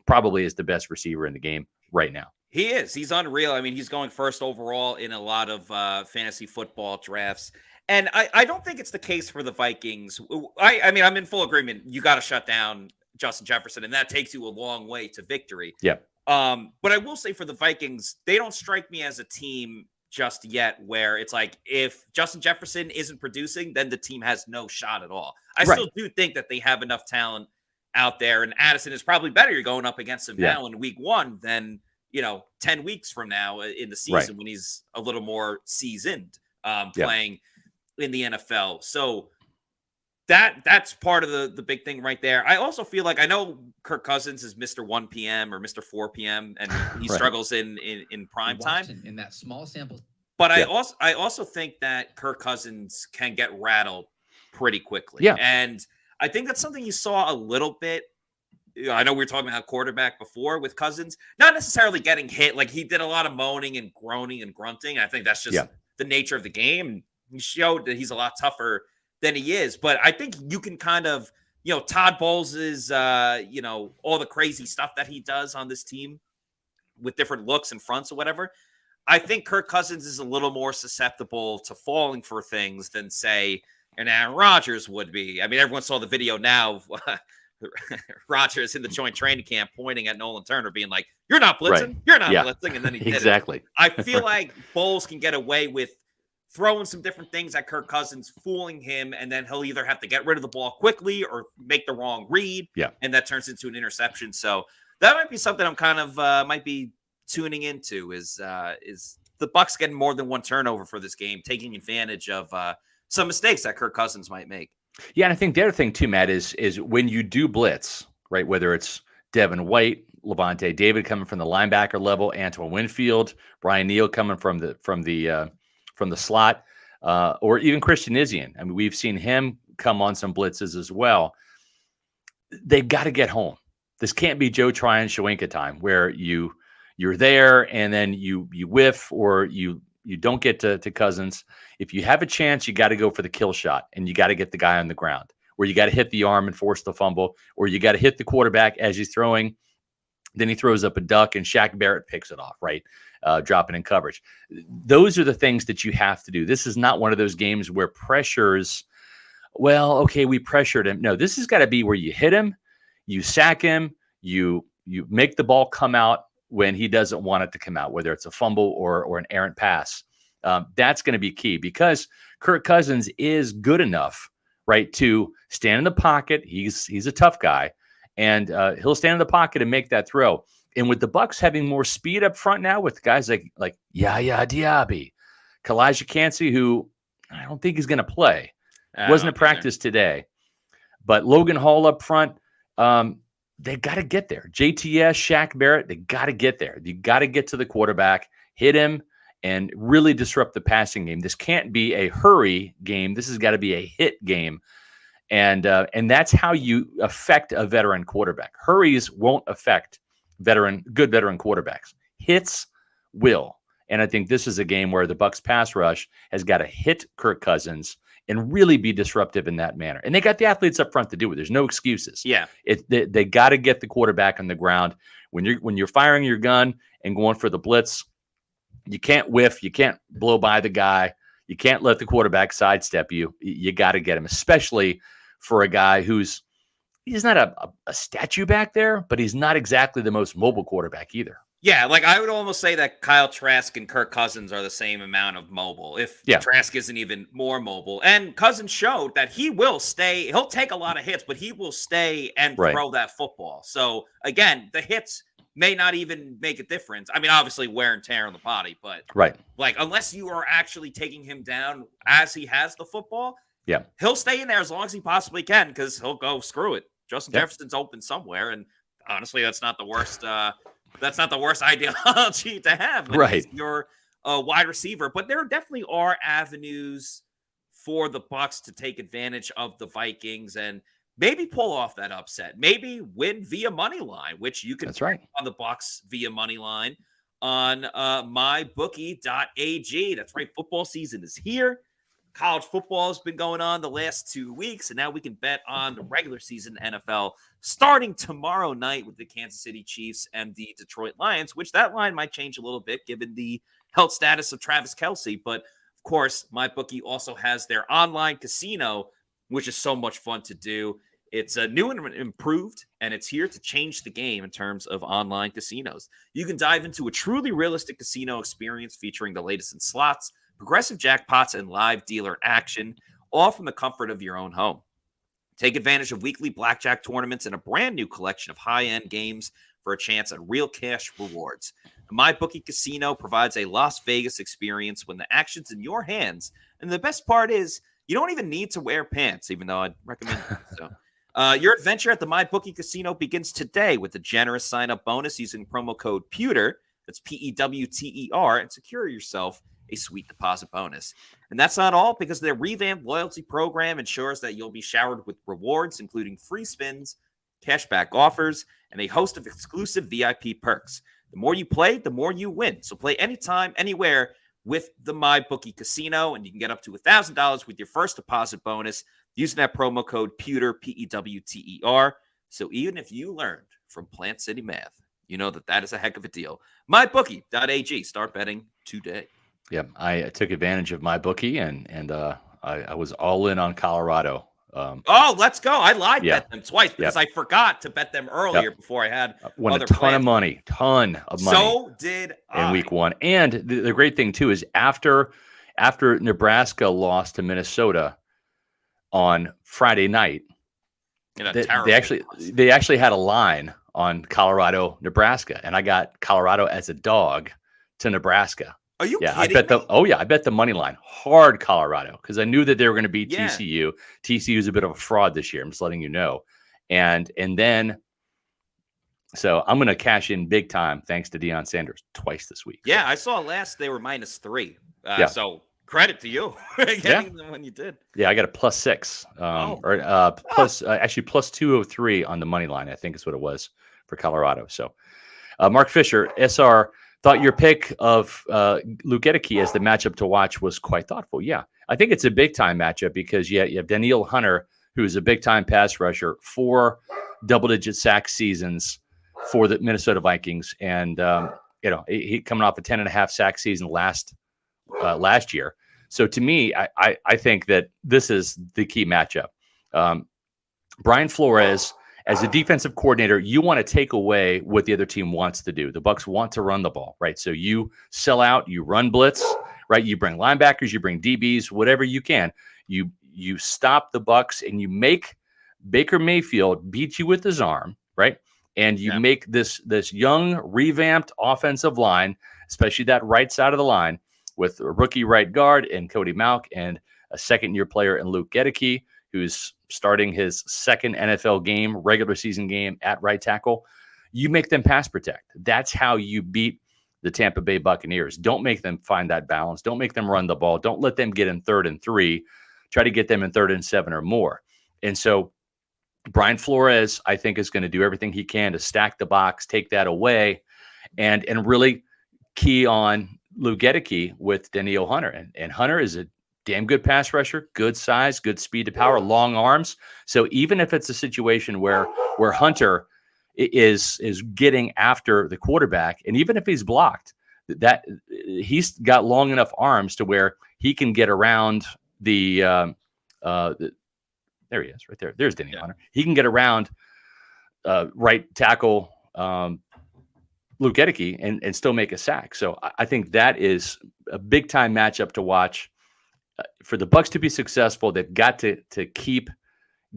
probably is the best receiver in the game right now. He is. He's unreal. I mean, he's going first overall in a lot of fantasy football drafts. And I don't think it's the case for the Vikings. I mean, I'm in full agreement. You got to shut down Justin Jefferson, and that takes you a long way to victory. Yeah. But I will say for the Vikings, they don't strike me as a team just yet where it's like, if Justin Jefferson isn't producing, then the team has no shot at all. I still do think that they have enough talent out there, and Addison is probably better. You're going up against him now in week 1 than 10 weeks from now in the season when he's a little more seasoned playing in the NFL. So that's part of the big thing right there. I also feel like, I know Kirk Cousins is Mr. 1 p.m. or Mr. 4 p.m. and he struggles in prime time in that small sample. But I also think that Kirk Cousins can get rattled pretty quickly. Yeah. And I think that's something you saw a little bit. I know we were talking about quarterback before with Cousins, not necessarily getting hit. Like, he did a lot of moaning and groaning and grunting. I think that's just the nature of the game. He showed that he's a lot tougher than he is. But I think you can kind of, Todd Bowles is, all the crazy stuff that he does on this team with different looks and fronts or whatever. I think Kirk Cousins is a little more susceptible to falling for things than, say, an Aaron Rodgers would be. I mean, everyone saw the video now of Rodgers in the joint training camp pointing at Nolan Turner being like, "You're not blitzing. Right. You're not blitzing." And then he did exactly. I feel like Bowles can get away with throwing some different things at Kirk Cousins, fooling him, and then he'll either have to get rid of the ball quickly or make the wrong read, and that turns into an interception. So that might be something I'm kind of might be tuning into is the Bucs getting more than 1 turnover for this game, taking advantage of some mistakes that Kirk Cousins might make. Yeah, and I think the other thing too, Matt, is when you do blitz, right? Whether it's Devin White, Levante David coming from the linebacker level, Antoine Winfield, Brian Neal coming from the slot, or even Christian Izien. I mean, we've seen him come on some blitzes as well. They've got to get home. This can't be Joe Tryon-Shoyinka time where you're there and then you whiff or you don't get to Cousins. If you have a chance, you got to go for the kill shot and you got to get the guy on the ground, where you got to hit the arm and force the fumble, or you got to hit the quarterback as he's throwing. Then he throws up a duck and Shaq Barrett picks it off, right? dropping in coverage. Those are the things that you have to do. This is not one of those games where pressures, well, okay, we pressured him. No, this has got to be where you hit him, you sack him, you make the ball come out when he doesn't want it to come out, whether it's a fumble or an errant pass. That's going to be key because Kirk Cousins is good enough, right, to stand in the pocket. He's a tough guy, and he'll stand in the pocket and make that throw. And with the Bucs having more speed up front now, with guys like Yaya Diaby, Kalijah Kancey, who I don't think is going to play, wasn't at practice today, but Logan Hall up front, they got to get there. JTS, Shaq Barrett, they got to get there. You got to get to the quarterback, hit him, and really disrupt the passing game. This can't be a hurry game. This has got to be a hit game. And that's how you affect a veteran quarterback. Hurries won't affect good veteran quarterbacks. Hits will. And I think this is a game where the Bucs pass rush has got to hit Kirk Cousins and really be disruptive in that manner. And they got the athletes up front to do it. There's no excuses. Yeah. They got to get the quarterback on the ground. When you're firing your gun and going for the blitz, you can't whiff. You can't blow by the guy. You can't let the quarterback sidestep you. You got to get him, especially for a guy he's not a statue back there, but he's not exactly the most mobile quarterback either. Yeah, like I would almost say that Kyle Trask and Kirk Cousins are the same amount of mobile, if Trask isn't even more mobile. And Cousins showed that he will stay. He'll take a lot of hits, but he will stay and throw that football. So, again, the hits may not even make a difference. I mean, obviously wear and tear on the body, but like unless you are actually taking him down as he has the football, he'll stay in there as long as he possibly can because he'll go, screw it. Justin Jefferson's open somewhere, and honestly, that's not the worst. That's not the worst ideology to have. Right, you're a wide receiver, but there definitely are avenues for the Bucs to take advantage of the Vikings and maybe pull off that upset. Maybe win via money line, which you can on the Bucs via money line on mybookie.ag. That's right, football season is here. College football has been going on the last 2 weeks, and now we can bet on the regular season NFL starting tomorrow night with the Kansas City Chiefs and the Detroit Lions, which that line might change a little bit given the health status of Travis Kelce. But, of course, MyBookie also has their online casino, which is so much fun to do. It's new and improved, and it's here to change the game in terms of online casinos. You can dive into a truly realistic casino experience featuring the latest in slots, progressive jackpots, and live dealer action, all from the comfort of your own home. Take advantage of weekly blackjack tournaments and a brand new collection of high-end games for a chance at real cash rewards. The MyBookie Casino provides a Las Vegas experience when the action's in your hands. And the best part is you don't even need to wear pants, even though I'd recommend it. So, your adventure at the MyBookie Casino begins today with a generous sign-up bonus using promo code Pewter, that's PEWTER, and secure yourself a sweet deposit bonus. And that's not all, because their revamped loyalty program ensures that you'll be showered with rewards, including free spins, cashback offers, and a host of exclusive VIP perks. The more you play, the more you win. So play anytime, anywhere with the MyBookie Casino, and you can get up to $1,000 with your first deposit bonus using that promo code Pewter, PEWTER. So even if you learned from Plant City Math, you know that is a heck of a deal. MyBookie.ag. Start betting today. Yeah, I took advantage of MyBookie, and I was all in on Colorado. Let's go. I lied bet them twice because I forgot to bet them earlier before I had won a ton of money. So did I. In week one. And the great thing, too, is after Nebraska lost to Minnesota on Friday night, they actually had a line on Colorado, Nebraska, and I got Colorado as a dog to Nebraska. Are you kidding I bet me? I bet the money line hard Colorado because I knew that they were going to beat TCU. TCU is a bit of a fraud this year. I'm just letting you know. And then, so I'm going to cash in big time thanks to Deion Sanders twice this week. Yeah, I saw last they were -3. So credit to you getting them when you did. Yeah, I got a +6 actually +203 on the money line. I think is what it was for Colorado. So Mark Fisher, SR. Thought your pick of Luke Gedeke as the matchup to watch was quite thoughtful. Yeah, I think it's a big-time matchup because you have Danielle Hunter, who's a big-time pass rusher, 4 double-digit sack seasons for the Minnesota Vikings. And he coming off a 10.5 sack season last year. So to me, I think that this is the key matchup. Brian Flores, as a defensive coordinator, you want to take away what the other team wants to do. The Bucs want to run the ball, right? So you sell out, you run blitz, right? You bring linebackers, you bring DBs, whatever you can. You stop the Bucs and you make Baker Mayfield beat you with his arm, right? And you make this young, revamped offensive line, especially that right side of the line, with a rookie right guard and Cody Malk and a second-year player in Luke Gedeke, who's starting his second NFL game, regular season game at right tackle. You make them pass protect. That's how you beat the Tampa Bay Buccaneers. Don't make them find that balance. Don't make them run the ball. Don't let them get in 3rd and 3. Try to get them in 3rd and 7 or more. And so Brian Flores, I think, is going to do everything he can to stack the box, take that away, and really key on Luke Gedeke with Danielle Hunter. And Hunter is a damn good pass rusher, good size, good speed to power, long arms. So even if it's a situation where Hunter is getting after the quarterback, and even if he's blocked, that he's got long enough arms to where he can get around the there he is right there. There's Danielle Hunter. He can get around right tackle Luke Gedeke and still make a sack. So I think that is a big time matchup to watch. For the Bucs to be successful, they've got to keep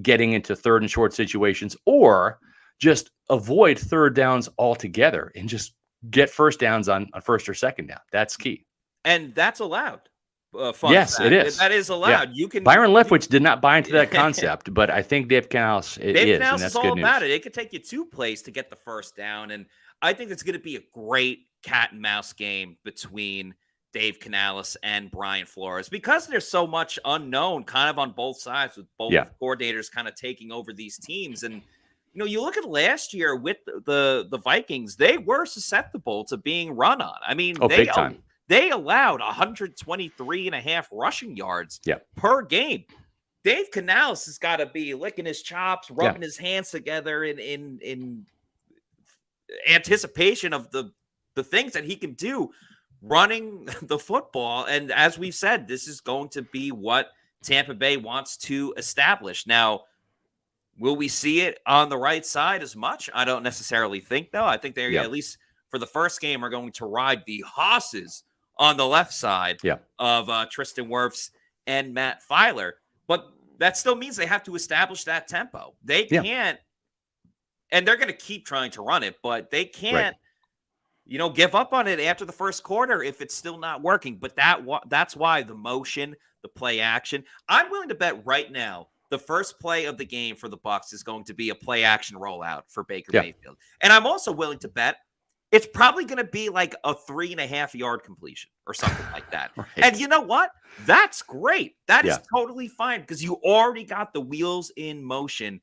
getting into 3rd and short situations, or just avoid 3rd downs altogether and just get 1st downs on 1st or 2nd down. That's key. And that's allowed. Yes, it is. That is allowed. Yeah. You can. Byron Leftwich did not buy into that concept, but I think Dave Canales Dave is, Canales and that's is all good about news. it. It could take you 2 plays to get the 1st down, and I think it's going to be a great cat and mouse game between Dave Canales and Brian Flores, because there's so much unknown kind of on both sides, with both coordinators kind of taking over these teams. And, you look at last year with the Vikings, they were susceptible to being run on. I mean, big time. They allowed 123.5 rushing yards per game. Dave Canales has got to be licking his chops, rubbing his hands together in anticipation of the things that he can do running the football. And as we've said, this is going to be what Tampa Bay wants to establish. Now, will we see it on the right side as much? I don't necessarily think, though. I think they at least for the first game are going to ride the horses on the left side of Tristan Wirfs and Matt Filer. But that still means they have to establish that tempo. They can't, and they're going to keep trying to run it, but they can't give up on it after the first quarter if it's still not working. But that's why the motion, the play action. I'm willing to bet right now the first play of the game for the Bucs is going to be a play action rollout for Baker Mayfield. And I'm also willing to bet it's probably going to be like a 3.5-yard completion or something like that. And you know what? That's great. That is totally fine, because you already got the wheels in motion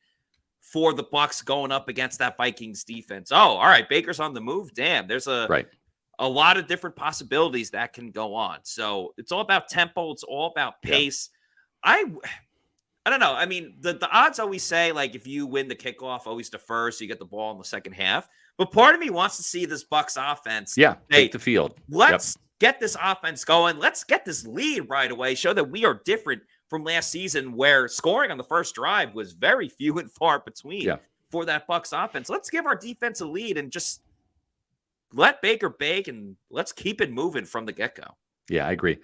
for the Bucs going up against that Vikings defense. Oh, all right. Baker's on the move. Damn, there's a lot of different possibilities that can go on. So it's all about tempo. It's all about pace. I don't know. I mean, the odds always say, like, if you win the kickoff, always defer, so you get the ball in the second half. But part of me wants to see this Bucs offense. Take the field. Let's get this offense going. Let's get this lead right away. Show that we are different from last season, where scoring on the first drive was very few and far between for that Bucs offense. Let's give our defense a lead and just let Baker bake, and let's keep it moving from the get-go. Yeah, I agree.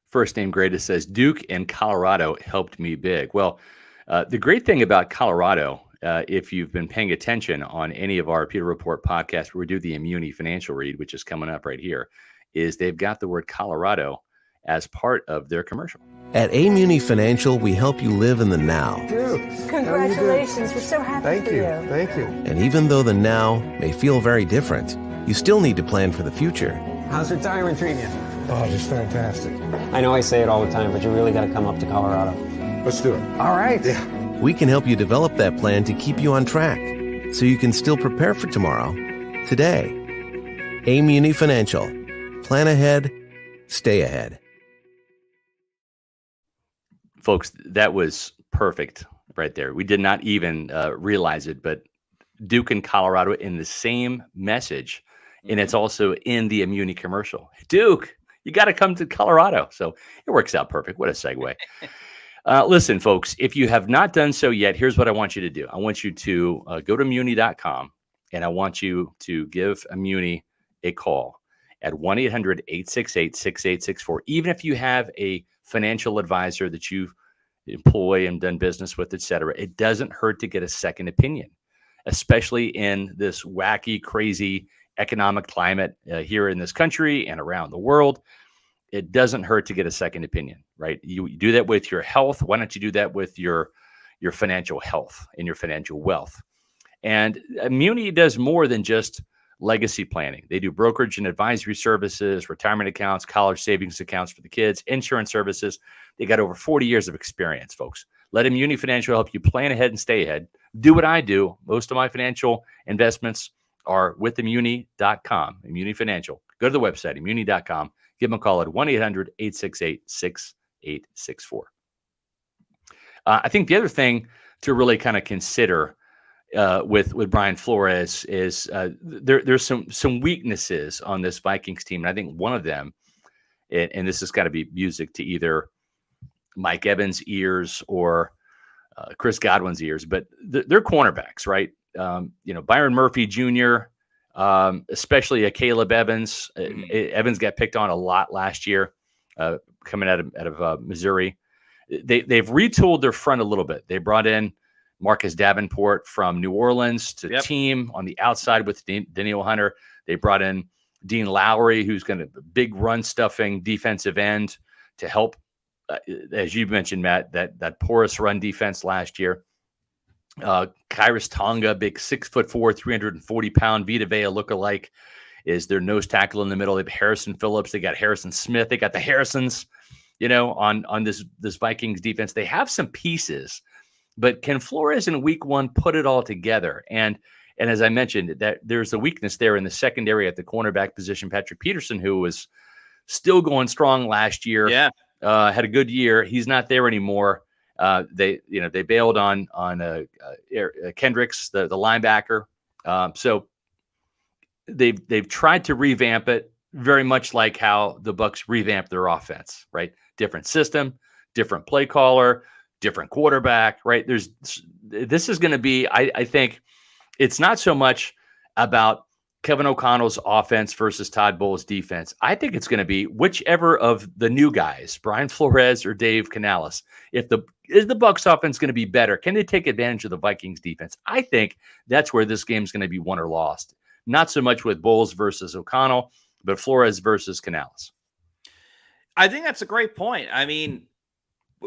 First Name Greatest says, Duke and Colorado helped me big. Well, the great thing about Colorado, if you've been paying attention on any of our Pewter Report podcasts where we do the Immuni financial read, which is coming up right here, is they've got the word Colorado as part of their commercial. At Muni Financial, we help you live in the now. Dude, congratulations. We're so happy for you. Thank you. And even though the now may feel very different, you still need to plan for the future. How's retirement treating you? Oh, just fantastic. I know I say it all the time, but you really got to come up to Colorado. Let's do it. All right. Yeah. We can help you develop that plan to keep you on track, so you can still prepare for tomorrow, today. Muni Financial. Plan ahead, stay ahead. Folks, that was perfect right there. We did not even realize it, but Duke and Colorado in the same message, and it's Mm-hmm. also in the Immunity commercial. Duke, you got to come to Colorado. So it works out perfect. What a segue. Listen, folks, if you have not done so yet, here's what I want you to do. I want you to go to Muni.com, and I want you to give Muni a call at 1-800-868-6864. Even if you have a financial advisor that you employ and done business with, et cetera, it doesn't hurt to get a second opinion, especially in this wacky, crazy economic climate here in this country and around the world. It doesn't hurt to get a second opinion, right? You do that with your health. Why don't you do that with your financial health and your financial wealth? And Muni does more than just legacy planning. They do brokerage and advisory services, retirement accounts, college savings accounts for the kids, insurance services. They got over 40 years of experience, folks. Let Muni Financial help you plan ahead and stay ahead. Do what I do. Most of my financial investments are with Immuni.com, Immuni Financial. Go to the website, Immuni.com. Give them a call at 1-800-868-6864. I think the other thing to really kind of consider with Brian Flores is there's some weaknesses on this Vikings team. And I think one of them, and this has got to be music to either Mike Evans' ears or Chris Godwin's ears, but they're cornerbacks, right? Byron Murphy Jr., especially Caleb Evans. Evans got picked on a lot last year, coming out of Missouri. They've retooled their front a little bit. They brought in Marcus Davenport from New Orleans to team on the outside with Daniel Hunter. They brought in Dean Lowry, who's going to big run stuffing defensive end to help, as you mentioned, Matt, that porous run defense last year. Kyrus Tonga, big 6'4", 340-pound Vita Vea lookalike, is their nose tackle in the middle. They have Harrison Phillips. They got Harrison Smith. They got the Harrisons, on this Vikings defense. They have some pieces, but can Flores in week one put it all together? And as I mentioned, that there's a weakness there in the secondary at the cornerback position. Patrick Peterson, who was still going strong last year, had a good year. He's not there anymore. They bailed on Kendricks, the linebacker. So they've tried to revamp it, very much like how the Bucs revamped their offense, right? Different system, different play caller, different quarterback, right? This is going to be, I think it's not so much about Kevin O'Connell's offense versus Todd Bowles' defense. I think it's going to be whichever of the new guys, Brian Flores or Dave Canales. Is the Bucs offense going to be better? Can they take advantage of the Vikings defense? I think that's where this game's going to be won or lost. Not so much with Bowles versus O'Connell, but Flores versus Canales. I think that's a great point. I mean,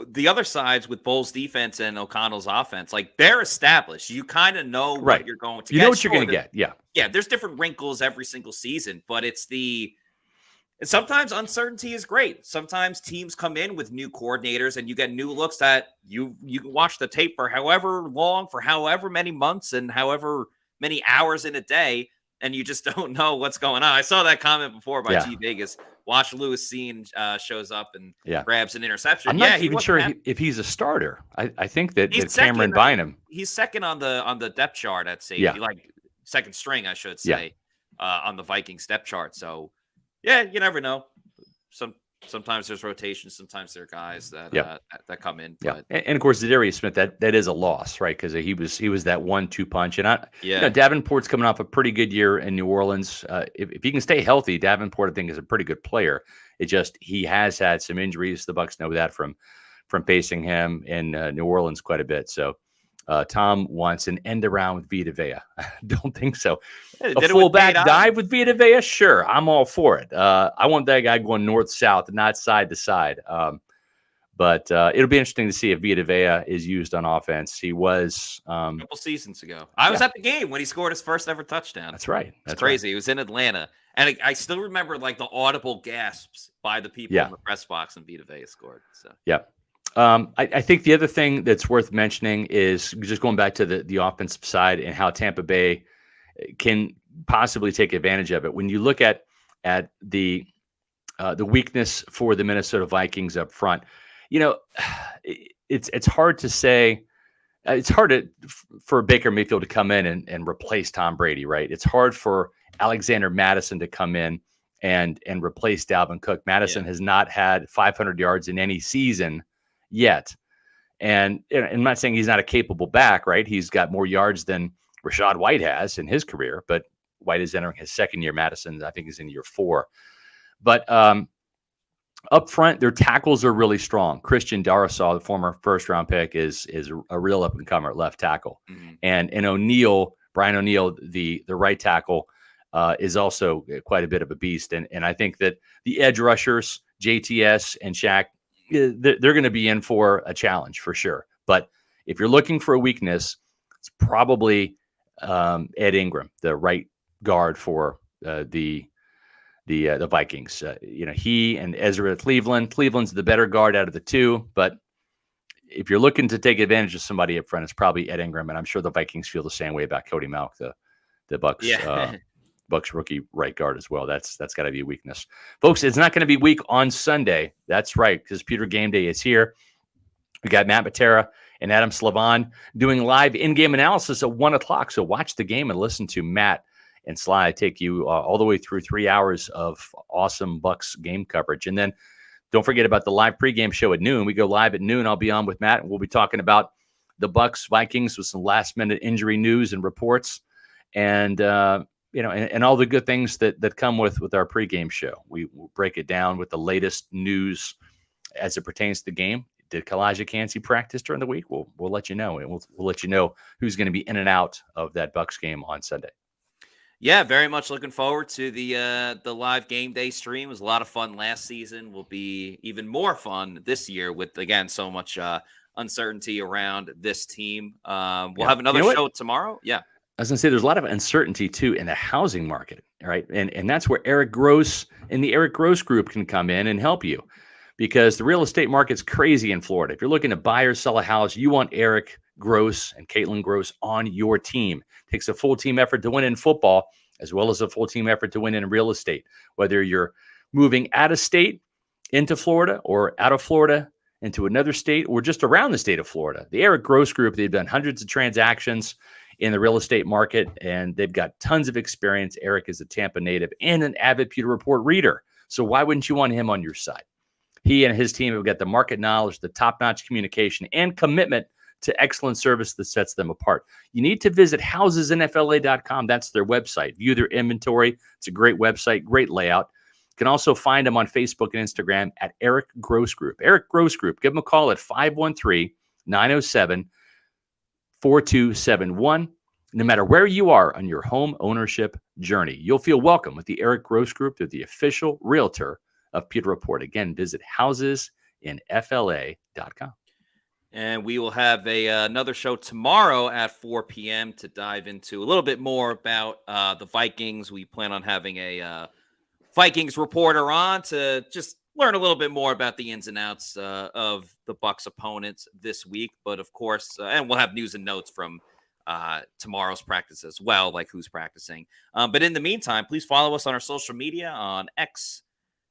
the other sides with Bowles' defense and O'Connell's offense, like they're established. You kind of know what you're going to get. You know what you're going to get. Yeah. Yeah. There's different wrinkles every single season, but sometimes uncertainty is great. Sometimes teams come in with new coordinators and you get new looks that you can watch the tape for however long, for however many months and however many hours in a day. And you just don't know what's going on. I saw that comment before by G Vegas. Watch Lewis Cine shows up and grabs an interception. I'm not even sure if he's a starter. I think that Cameron Bynum. He's second on the depth chart at safety, like second string, I should say, on the Vikings depth chart. So, you never know. Sometimes there's rotations. Sometimes there are guys that come in. But. And of course, Zadarius Smith, that is a loss, right? Because he was that 1-2 punch. And Davenport's coming off a pretty good year in New Orleans. If he can stay healthy, Davenport, I think, is a pretty good player. He has had some injuries. The Bucs know that from facing him in New Orleans quite a bit. So Tom wants an end around with Vita Vea. I don't think so. A fullback dive with Vita Vea? Sure, I'm all for it. I want that guy going north-south, not side to side. But it'll be interesting to see if Vita Vea is used on offense. He was a couple seasons ago. I was at the game when he scored his first ever touchdown. That's right. That's crazy. Right. He was in Atlanta. And I still remember like the audible gasps by the people in the press box when Vita Vea scored. So I think the other thing that's worth mentioning is just going back to the offensive side and how Tampa Bay can possibly take advantage of it. When you look at the weakness for the Minnesota Vikings up front, it's hard to say it's hard for Baker Mayfield to come in and replace Tom Brady, right? It's hard for Alexander Mattison to come in and replace Dalvin Cook. Madison has not had 500 yards in any season yet. And I'm not saying he's not a capable back, right? He's got more yards than Rachaad White has in his career, but White is entering his second year. Madison, I think, is in year 4. But up front, their tackles are really strong. Christian Darrisaw, the former first-round pick, is a real up-and-comer at left tackle. Mm-hmm. And Brian O'Neill, the right tackle, is also quite a bit of a beast. And I think that the edge rushers, JTS and Shaq, they're going to be in for a challenge for sure. But if you're looking for a weakness, it's probably Ed Ingram, the right guard for the Vikings. He and Ezra Cleveland. Cleveland's the better guard out of the two, but if you're looking to take advantage of somebody up front, it's probably Ed Ingram, and I'm sure the Vikings feel the same way about Cody Mauch, the Bucs Bucs rookie right guard as well. That's got to be a weakness, folks. It's not going to be weak on Sunday. That's right, because Pewter Game Day is here. We got Matt Matera and Adam Slavon doing live in-game analysis at 1:00. So watch the game and listen to Matt and Sly take you all the way through 3 hours of awesome Bucs game coverage. And then don't forget about the live pregame show at noon. We go live at noon. I'll be on with Matt, and we'll be talking about the Bucs Vikings with some last-minute injury news and reports, and and all the good things that come with our pregame show. We will break it down with the latest news as it pertains to the game. Did Kalijah Kancey practice during the week? We'll let you know, and we'll let you know who's going to be in and out of that Bucs game on Sunday. Yeah, very much looking forward to the live game day stream. It was a lot of fun last season. Will be even more fun this year with, again, so much uncertainty around this team. We'll have another show tomorrow. Yeah. I was going to say there's a lot of uncertainty, too, in the housing market, right? And that's where Eric Gross and the Eric Gross Group can come in and help you, because the real estate market's crazy in Florida. If you're looking to buy or sell a house, you want Eric Gross and Caitlin Gross on your team. It takes a full team effort to win in football, as well as a full team effort to win in real estate. Whether you're moving out of state into Florida or out of Florida into another state or just around the state of Florida, the Eric Gross Group, they've done hundreds of transactions in the real estate market, and they've got tons of experience. Eric is a Tampa native and an avid Pewter Report reader. So why wouldn't you want him on your side? He and his team have got the market knowledge, the top-notch communication, and commitment to excellent service that sets them apart. You need to visit housesinfla.com. That's their website. View their inventory. It's a great website, great layout. You can also find them on Facebook and Instagram at Eric Gross Group. Eric Gross Group. Give them a call at 513-907-4271. No matter where you are on your home ownership journey, you'll feel welcome with the Eric Gross Group. They're the official realtor of Pewter Report. Again, visit housesinfla.com. And we will have another show tomorrow at 4 p.m. to dive into a little bit more about the Vikings. We plan on having a Vikings reporter on to just learn a little bit more about the ins and outs of the Bucs opponents this week. But of course, and we'll have news and notes from tomorrow's practice as well, like who's practicing. But in the meantime, please follow us on our social media on X,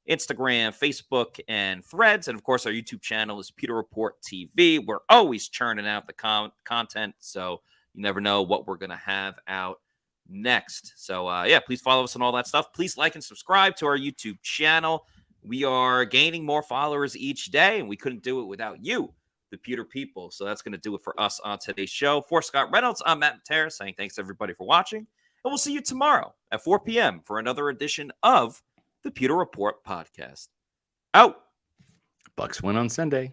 Instagram, Facebook, and Threads. And of course, our YouTube channel is Pewter Report TV. We're always churning out the content, so you never know what we're going to have out next. So please follow us on all that stuff. Please like and subscribe to our YouTube channel. We are gaining more followers each day, and we couldn't do it without you, the Pewter people. So that's going to do it for us on today's show. For Scott Reynolds, I'm Matt Matera saying thanks everybody for watching, and we'll see you tomorrow at 4 p.m. for another edition of the Pewter Report podcast. Out. Bucs win on Sunday.